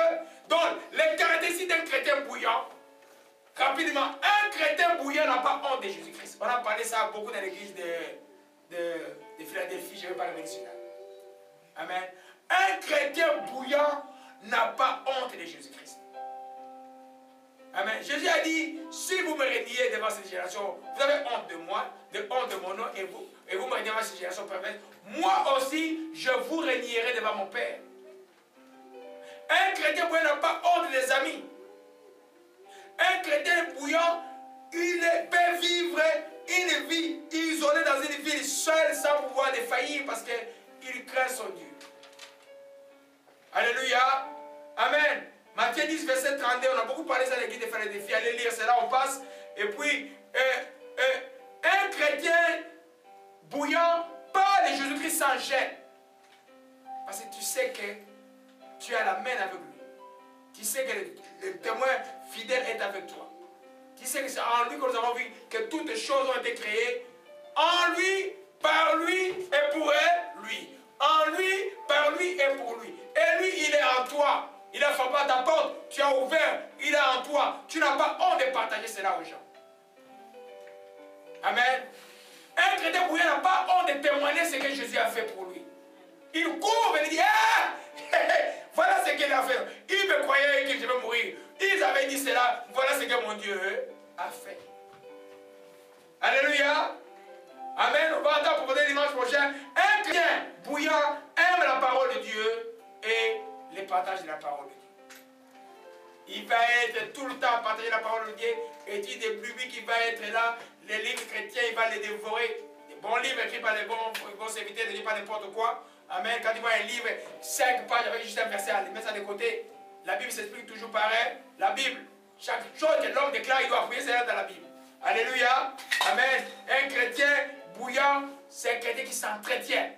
Donc, les caractéristiques d'un chrétien bouillant, rapidement, un chrétien bouillant n'a pas honte de Jésus-Christ. On a parlé ça beaucoup dans l'église de Philadelphie, je ne vais pas revenir sur là. Amen. Un chrétien bouillant n'a pas honte de Jésus-Christ. Amen. Jésus a dit, si vous me reniez devant cette génération, vous avez honte de moi, honte de mon nom, et vous me reniez devant cette génération perverse, moi aussi, je vous régnerai devant mon Père. Un chrétien bouillant n'a pas honte des amis. Un chrétien bouillant, il peut vivre une vie isolée dans une ville seule sans pouvoir défaillir parce qu'il craint son Dieu. Alléluia. Amen. Matthieu 10, verset 32, on a beaucoup parlé ça à l'église de Philadelphie. Allez lire, c'est là on passe. Et puis, un chrétien bouillant parle de Jésus-Christ sans gêne. Parce que tu sais que tu as la main avec lui. Tu sais que le témoin fidèle est avec toi. Tu sais que c'est en lui que nous avons vu que toutes les choses ont été créées. En lui, par lui et pour elle, lui. En lui, par lui et pour lui. Et lui, il est en toi. Il n'a frappé à ta porte, tu as ouvert, il est en toi. Tu n'as pas honte de partager cela aux gens. Amen. Un chrétien bouillant n'a pas honte de témoigner ce que Jésus a fait pour lui. Il court et il dit, ah, voilà ce qu'il a fait. Il me croyait que je vais mourir. Ils avaient dit cela, voilà ce que mon Dieu a fait. Alléluia. Amen. On va attendre pour dimanche prochain. Un chrétien bouillant aime la parole de Dieu et les partages de la parole de Dieu. Il va être tout le temps à partager la parole de Dieu. Et dit des brebis qui va être là. Les livres chrétiens, il va les dévorer. Les bons livres écrits par les bons serviteurs de Dieu, pas n'importe quoi. Amen. Quand il voit un livre, 5 pages avec juste un verset, il met ça de côté. La Bible s'explique toujours pareil. La Bible, chaque chose que l'homme déclare, il doit appuyer, c'est là dans la Bible. Alléluia. Amen. Un chrétien bouillant, c'est un chrétien qui s'entretient.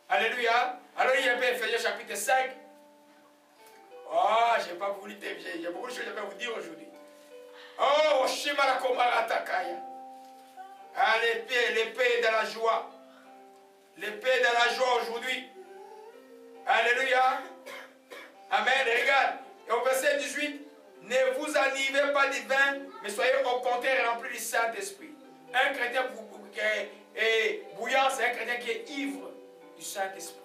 Alléluia. Alors il y a Éphésiens chapitre 5. Oh, je n'ai pas voulu t'éviter. Il y a beaucoup de choses que je vais vous dire aujourd'hui. Oh, Shimala Komara Takaya. Ah, l'épée de la joie. L'épée de la joie aujourd'hui. Alléluia. Amen. Regarde. Et au verset 18. Ne vous enivrez pas du vin, mais soyez au contraire remplis du Saint-Esprit. Un chrétien bouillant, c'est un chrétien qui est ivre du Saint-Esprit.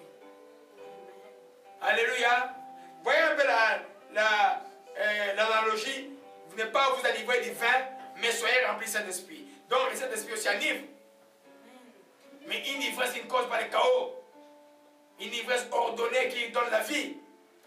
Alléluia. Voyez un peu l'analogie. Vous n'êtes pas vous enivrer du vin, mais soyez remplis du Saint-Esprit. Donc le Saint-Esprit aussi enivre. Mais une ivresse qui ne cause pas le chaos. Une ivresse ordonnée qui donne la vie.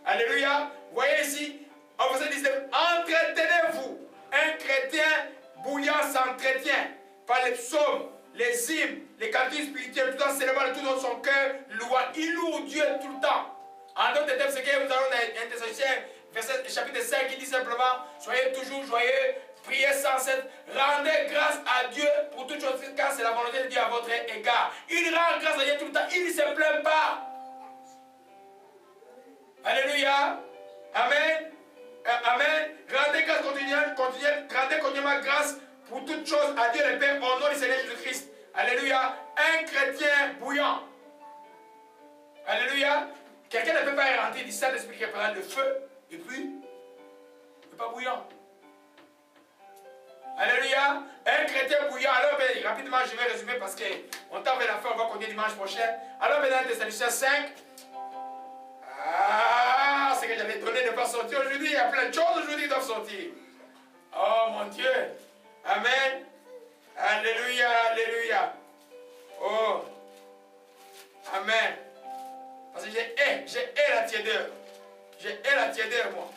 Alléluia. Voyez ici, en verset 19, entretenez-vous. Un chrétien bouillant s'entretient par les psaumes, les hymnes, les cantiques spirituels, tout en célébrant de tout dans son cœur, louant. Il loue Dieu tout le temps. En d'autres termes, c'est que nous allons dans un Thessaloniciens, verset chapitre 5, qui dit simplement, soyez toujours joyeux, priez sans cesse, rendez grâce à Dieu pour toutes choses, car c'est la volonté de Dieu à votre égard. Il rend grâce à Dieu tout le temps, il ne se plaint pas. Alléluia. Amen. Amen. Rendez grâce rendez continuellement grâce pour toutes choses à Dieu le Père au nom du Seigneur Jésus-Christ. Alléluia. Un chrétien bouillant. Alléluia. Quelqu'un ne peut pas rentrer du Saint-Esprit qui représente le feu et puis il n'est pas bouillant. Alléluia. Un chrétien bouillant. Alors, rapidement, je vais résumer parce qu'on t'a fait la fin, on va continuer dimanche prochain. Alors, maintenant, Thessaloniciens 5. Ah, c'est que j'avais donné de ne pas sortir aujourd'hui. Il y a plein de choses aujourd'hui qui doivent sortir. Oh mon Dieu. Amen. Alléluia, alléluia. Oh. Amen. Parce que j'ai la tiédeur. J'ai la tiédeur, moi.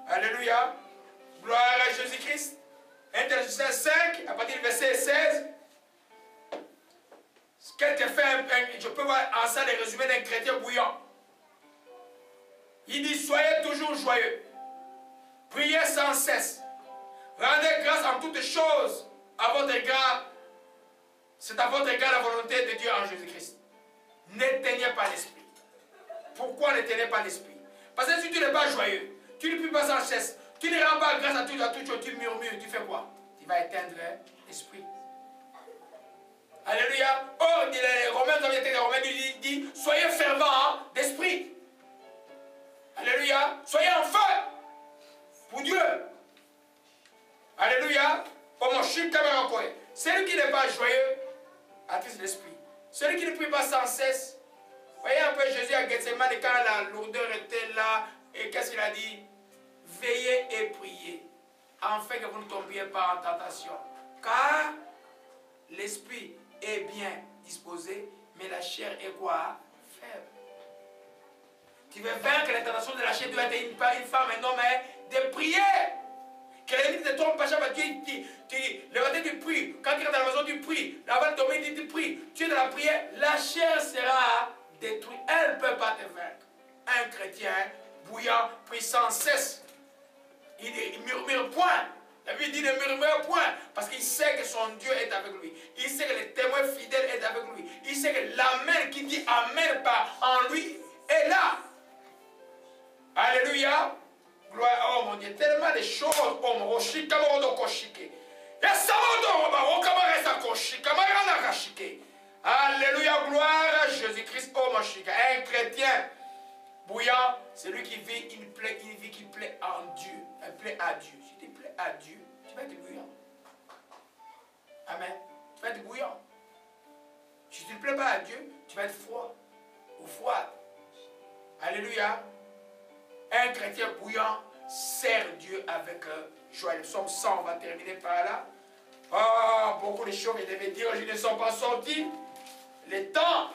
Alléluia. Gloire à Jésus-Christ. 1 Thessaloniciens 5, à partir du verset 16. Quelqu'un fait je peux voir en ça les résumés d'un chrétien bouillant. Il dit, soyez toujours joyeux. Priez sans cesse. Rendez grâce en toutes choses à votre égard. C'est à votre égard la volonté de Dieu en Jésus-Christ. N'éteignez pas l'esprit. Pourquoi n'éteignez pas l'esprit? Parce que si tu n'es pas joyeux, tu ne pries pas sans cesse, tu ne rends pas grâce à toutes choses, tu murmures, tu fais quoi? Tu vas éteindre l'esprit. Alléluia. Or, les Romains, il dit, soyez fervents d'esprit. Alléluia. Soyez en feu pour Dieu. Alléluia. Celui qui n'est pas joyeux attriste l'esprit. Celui qui ne prie pas sans cesse. Voyez un peu Jésus à Gethsemane quand la lourdeur était là. Et qu'est-ce qu'il a dit? Veillez et priez, afin que vous ne tombiez pas en tentation. Car l'esprit est bien disposé, mais la chair est quoi? Faible. Tu veux vaincre la tentation de la chair, tu dois être une femme, un homme, de prier. Que l'ennemi ne te trompe pas, chaque le matin tu pries, quand tu rentres dans la maison tu pries, avant de dormir tu pries, tu es dans la prière, la chair sera détruite, elle ne peut pas te vaincre. Un chrétien bouillant, prie sans cesse, il murmure point. La Bible dit ne murmure point, parce qu'il sait que son Dieu est avec lui. Il sait que le témoin fidèle est avec lui. Il sait que l'amen qui dit amen par en lui est là. Alléluia. Gloire, oh mon Dieu, tellement de choses. Oh mon Roshi, Kamarodo Koshike. Alléluia, gloire à Jésus-Christ, oh mon Chica. Un chrétien bouillant, c'est lui qui vit une vie qui plaît en Dieu. Elle plaît à Dieu. Si tu plais à Dieu, tu vas être bouillant. Amen. Tu vas être bouillant. Si tu ne plais pas à Dieu, tu vas être froid ou froide. Alléluia. Un chrétien bouillant sert Dieu avec joie. Le psaume 100, on va terminer par là. Oh, beaucoup de choses que je devais dire, je ne sont pas sortis. Les temps,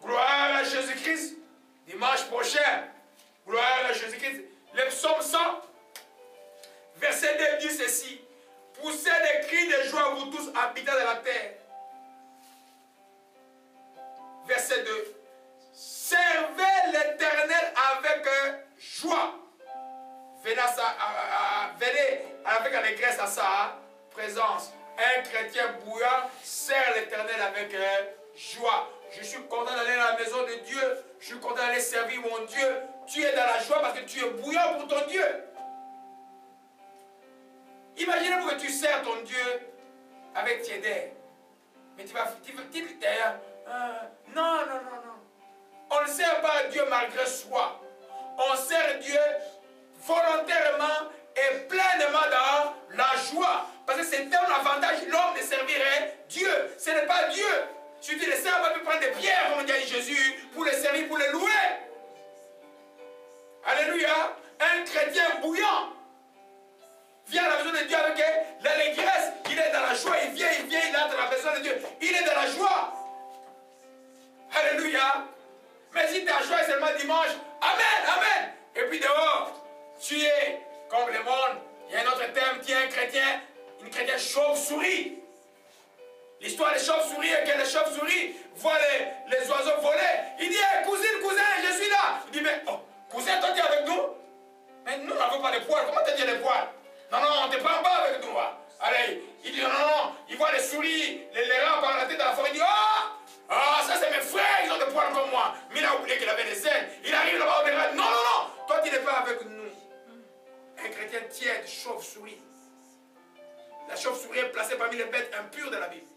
gloire à Jésus-Christ. Dimanche prochain, gloire à Jésus-Christ. Le psaume 100, verset 2 dit ceci. Poussez des cris de joie, vous tous habitants de la terre. Verset 2. Servez l'Éternel avec joie. Venez avec allégresse à sa présence. Un chrétien bouillant sert l'Éternel avec joie. Je suis content d'aller dans la maison de Dieu. Je suis content d'aller servir mon Dieu. Tu es dans la joie parce que tu es bouillant pour ton Dieu. Imaginez-vous que tu sers ton Dieu avec tiédeur. Mais tu vas d'ailleurs, non. On ne sert pas Dieu malgré soi. On sert Dieu volontairement et pleinement dans la joie. Parce que c'est un avantage l'homme de servir Dieu. Ce n'est pas Dieu. Si tu le sers, on peut prendre des pierres, comme dit Jésus, pour le servir, pour le louer. Alléluia. Un chrétien bouillant vient à la maison de Dieu avec l'allégresse. Il est dans la joie. Il vient, il entre dans la maison de Dieu. Il est dans la joie. Alléluia. Mais si tu es à joie seulement dimanche, amen. Et puis dehors, tu es comme le monde. Il y a un autre terme, tu es un chrétien, une chrétienne chauve-souris. L'histoire des chauves-souris est que les chauves-souris voient les oiseaux voler. Il dit, hey, cousine, cousin, je suis là. Il dit, mais oh, cousin, toi tu es avec nous? Mais nous n'avons pas de poils. Comment tu dis les poils? Non, on ne te prend pas avec nous. Hein. Allez, il dit, non. Il voit les souris, les rats par la tête dans la forêt. Il dit, ça c'est mes frères, ils ont des poils comme moi. Mais il a oublié qu'il avait des ailes. Il arrive là-bas, on regarde. Non. Toi tu n'es pas avec nous. Un chrétien tiède, chauve-souris. La chauve-souris est placée parmi les bêtes impures de la Bible.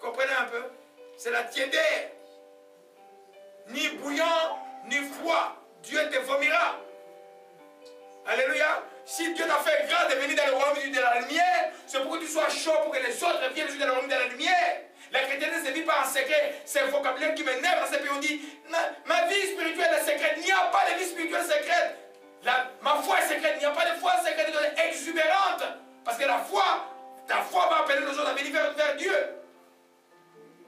Vous comprenez un peu? C'est la tiédeur. Ni bouillant, ni froid. Dieu te vomira. Alléluia. Si Dieu t'a fait grâce de venir dans le royaume de la lumière, c'est pour que tu sois chaud, pour que les autres viennent dans le royaume de la lumière. La chrétienté ne se vit pas en secret. C'est un vocabulaire qui m'énerve dans ces pays. On dit, ma vie spirituelle est secrète. Il n'y a pas de vie spirituelle secrète. Ma foi est secrète. Il n'y a pas de foi secrète, elle est exubérante. Parce que ta foi va appeler les autres à venir vers Dieu.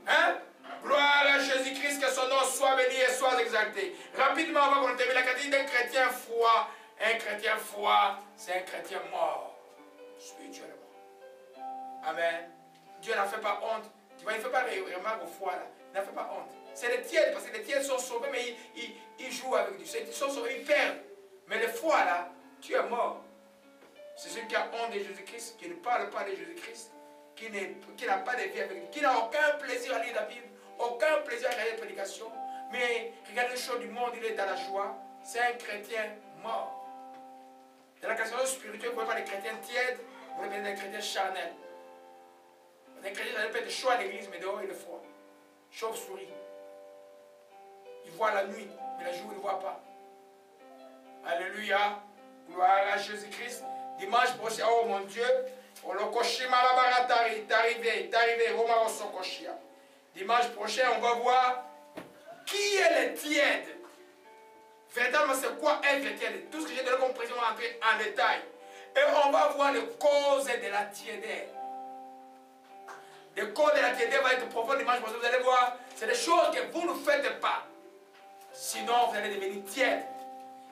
Hein? Gloire à Jésus-Christ, que son nom soit béni et soit exalté. Rapidement, on va continuer. La catégorie d'un chrétien foi. Un chrétien foi, c'est un chrétien mort, spirituellement. Amen. Dieu n'en fait pas honte. Tu vois, il ne fait pas remarque au foi là. Il n'en fait pas honte. C'est les tièdes, parce que les tièdes sont sauvés, mais ils jouent avec Dieu. Ils sont sauvés, ils perdent. Mais le foi là, tu es mort. C'est celui qui a honte de Jésus-Christ, qui ne parle pas de Jésus-Christ, qui n'a pas de vie avec lui, qui n'a aucun plaisir à lire la Bible, aucun plaisir à regarder la prédication. Mais regarde les choses du monde, il est dans la joie. C'est un chrétien mort. Dans la question spirituelle, vous ne voyez pas des chrétiens tièdes, vous voyez des chrétiens charnels. Des chrétiens qui n'ont pas de choix à l'église, mais dehors il est froid. Chauve-souris. Il voit la nuit, mais la jour il ne voit pas. Alléluia. Gloire à Jésus-Christ. Dimanche prochain, oh mon Dieu, dimanche prochain, on va voir qui est le tiède. Véritablement, c'est quoi être tiède? Tout ce que j'ai donné comme précision, on va entrer en détail. Et on va voir les causes de la tiédeur. Les causes de la tiédeur vont être profondes dimanche prochain. Vous allez voir, c'est des choses que vous ne faites pas. Sinon, vous allez devenir tiède.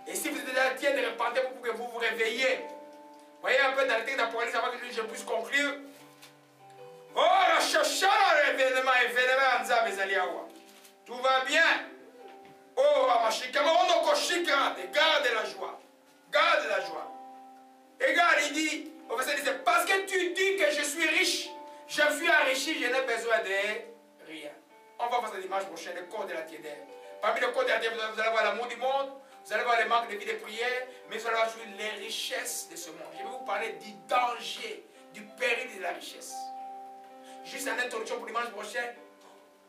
Et si vous êtes déjà tiède, repentez pour que vous vous réveillez. Voyez un peu dans le texte d'Apocalypse avant que je puisse conclure. Oh, la chacha, l'événement, tout va bien. Oh, garde la joie. Garde la joie. Et regarde, il dit, au verset 17, parce que tu dis que je suis riche, je suis enrichi, je n'ai besoin de rien. On va voir ça dimanche prochain, le code de la tiédeur. Parmi le code de la tiédeur, vous allez voir l'amour du monde, vous allez voir les manques de vie de prière, mais vous allez voir les richesses de ce monde. Je vais vous parler du danger, du péril de la richesse. Juste en introduction pour dimanche prochain,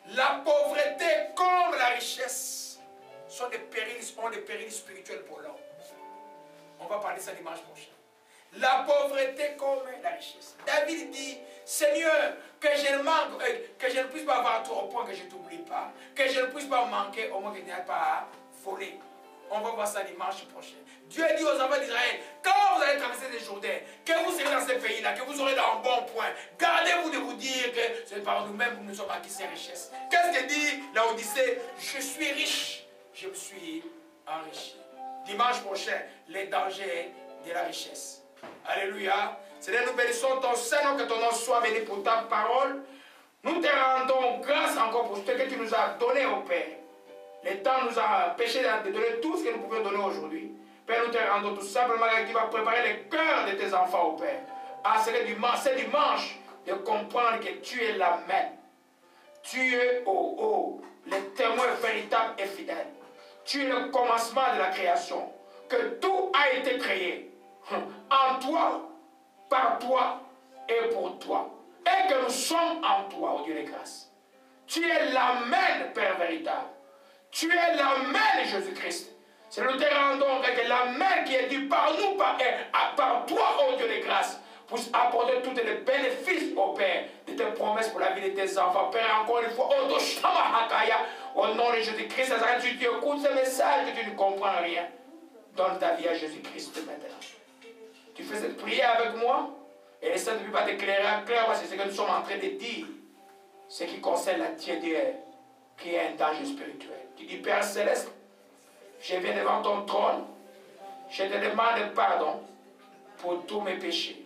la pauvreté comme la richesse sont des périls spirituels pour l'homme. On va parler de ça dimanche prochain. La pauvreté comme la richesse. David dit, Seigneur, que je ne manque, que je ne puisse pas avoir trop au point que je ne t'oublie pas, que je ne puisse pas manquer au moins que je n'aille pas voler. On va voir ça dimanche prochain. Dieu dit aux enfants d'Israël, quand vous allez traverser les Jourdains, que vous serez dans ces pays-là, que vous aurez dans un bon point, gardez-vous de vous dire que c'est par nous-mêmes que nous sommes acquis ces richesses. Qu'est-ce que dit la Odyssée? Je suis riche, je me suis enrichi. Dimanche prochain, les dangers de la richesse. Alléluia. Seigneur, nous bénissons ton Seigneur, que ton nom soit béni pour ta parole. Nous te rendons grâce encore pour ce que tu nous as donné au Père. Le temps nous a empêché de donner tout ce que nous pouvions donner aujourd'hui. Père, nous te rendons tout simplement que tu vas préparer les cœurs de tes enfants au Père. À ce dimanche, de comprendre que tu es la même. Tu es le témoin véritable et fidèle. Tu es le commencement de la création. Que tout a été créé en toi, par toi et pour toi. Et que nous sommes en toi, ô Dieu de grâce. Tu es l'Amen, Père véritable. Tu es l'Amen, Jésus-Christ. C'est nous te rendons avec l'Amen qui est dû par nous, par toi, ô Dieu de grâce, pour apporter tous les bénéfices, ô Père, de tes promesses pour la vie de tes enfants. Père, encore une fois, au nom de Jésus-Christ, tu écoutes ce message que tu ne comprends rien. Donne ta vie à Jésus-Christ maintenant. Tu fais cette prière avec moi, et le Saint-Esprit va t'éclairer clair, c'est ce que nous sommes en train de dire. Ce qui concerne la tiédière, qui est un danger spirituel. Tu dis, Père Céleste, je viens devant ton trône, je te demande pardon pour tous mes péchés.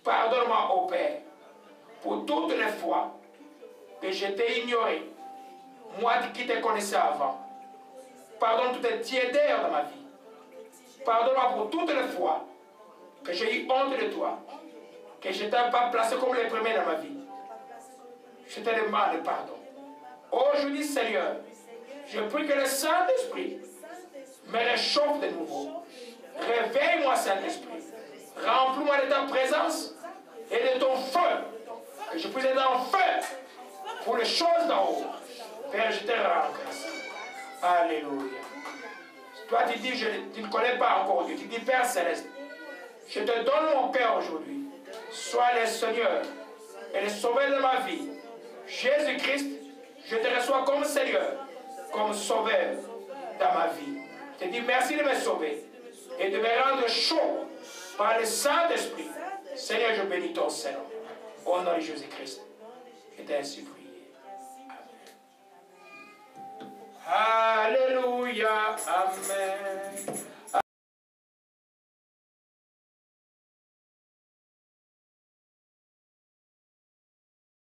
Pardonne-moi, ô Père, pour toutes les fois que je t'ai ignoré, moi qui te connaissais avant. Pardonne toutes les tiédeurs dans ma vie. Pardonne-moi pour toutes les fois que j'ai eu honte de toi, que je ne t'ai pas placé comme les premiers dans ma vie. Je te demande pardon. Aujourd'hui, Seigneur, je prie que le Saint-Esprit me réchauffe de nouveau. Réveille-moi, Saint-Esprit. Remplis-moi de ta présence et de ton feu. Que je puisse être en feu pour les choses d'en haut. Père, je te rends grâce. Alléluia. Toi, tu dis, tu ne connais pas encore Dieu. Tu dis, Père Céleste, je te donne mon Père aujourd'hui. Sois le Seigneur et le Sauveur de ma vie. Jésus-Christ, je te reçois comme Seigneur, comme Sauveur dans ma vie. Je te dis merci de me sauver et de me rendre chaud par le Saint-Esprit. Seigneur, je bénis ton Seigneur. Au nom de Jésus-Christ, je t'ai ainsi prié. Amen. Alléluia. Amen.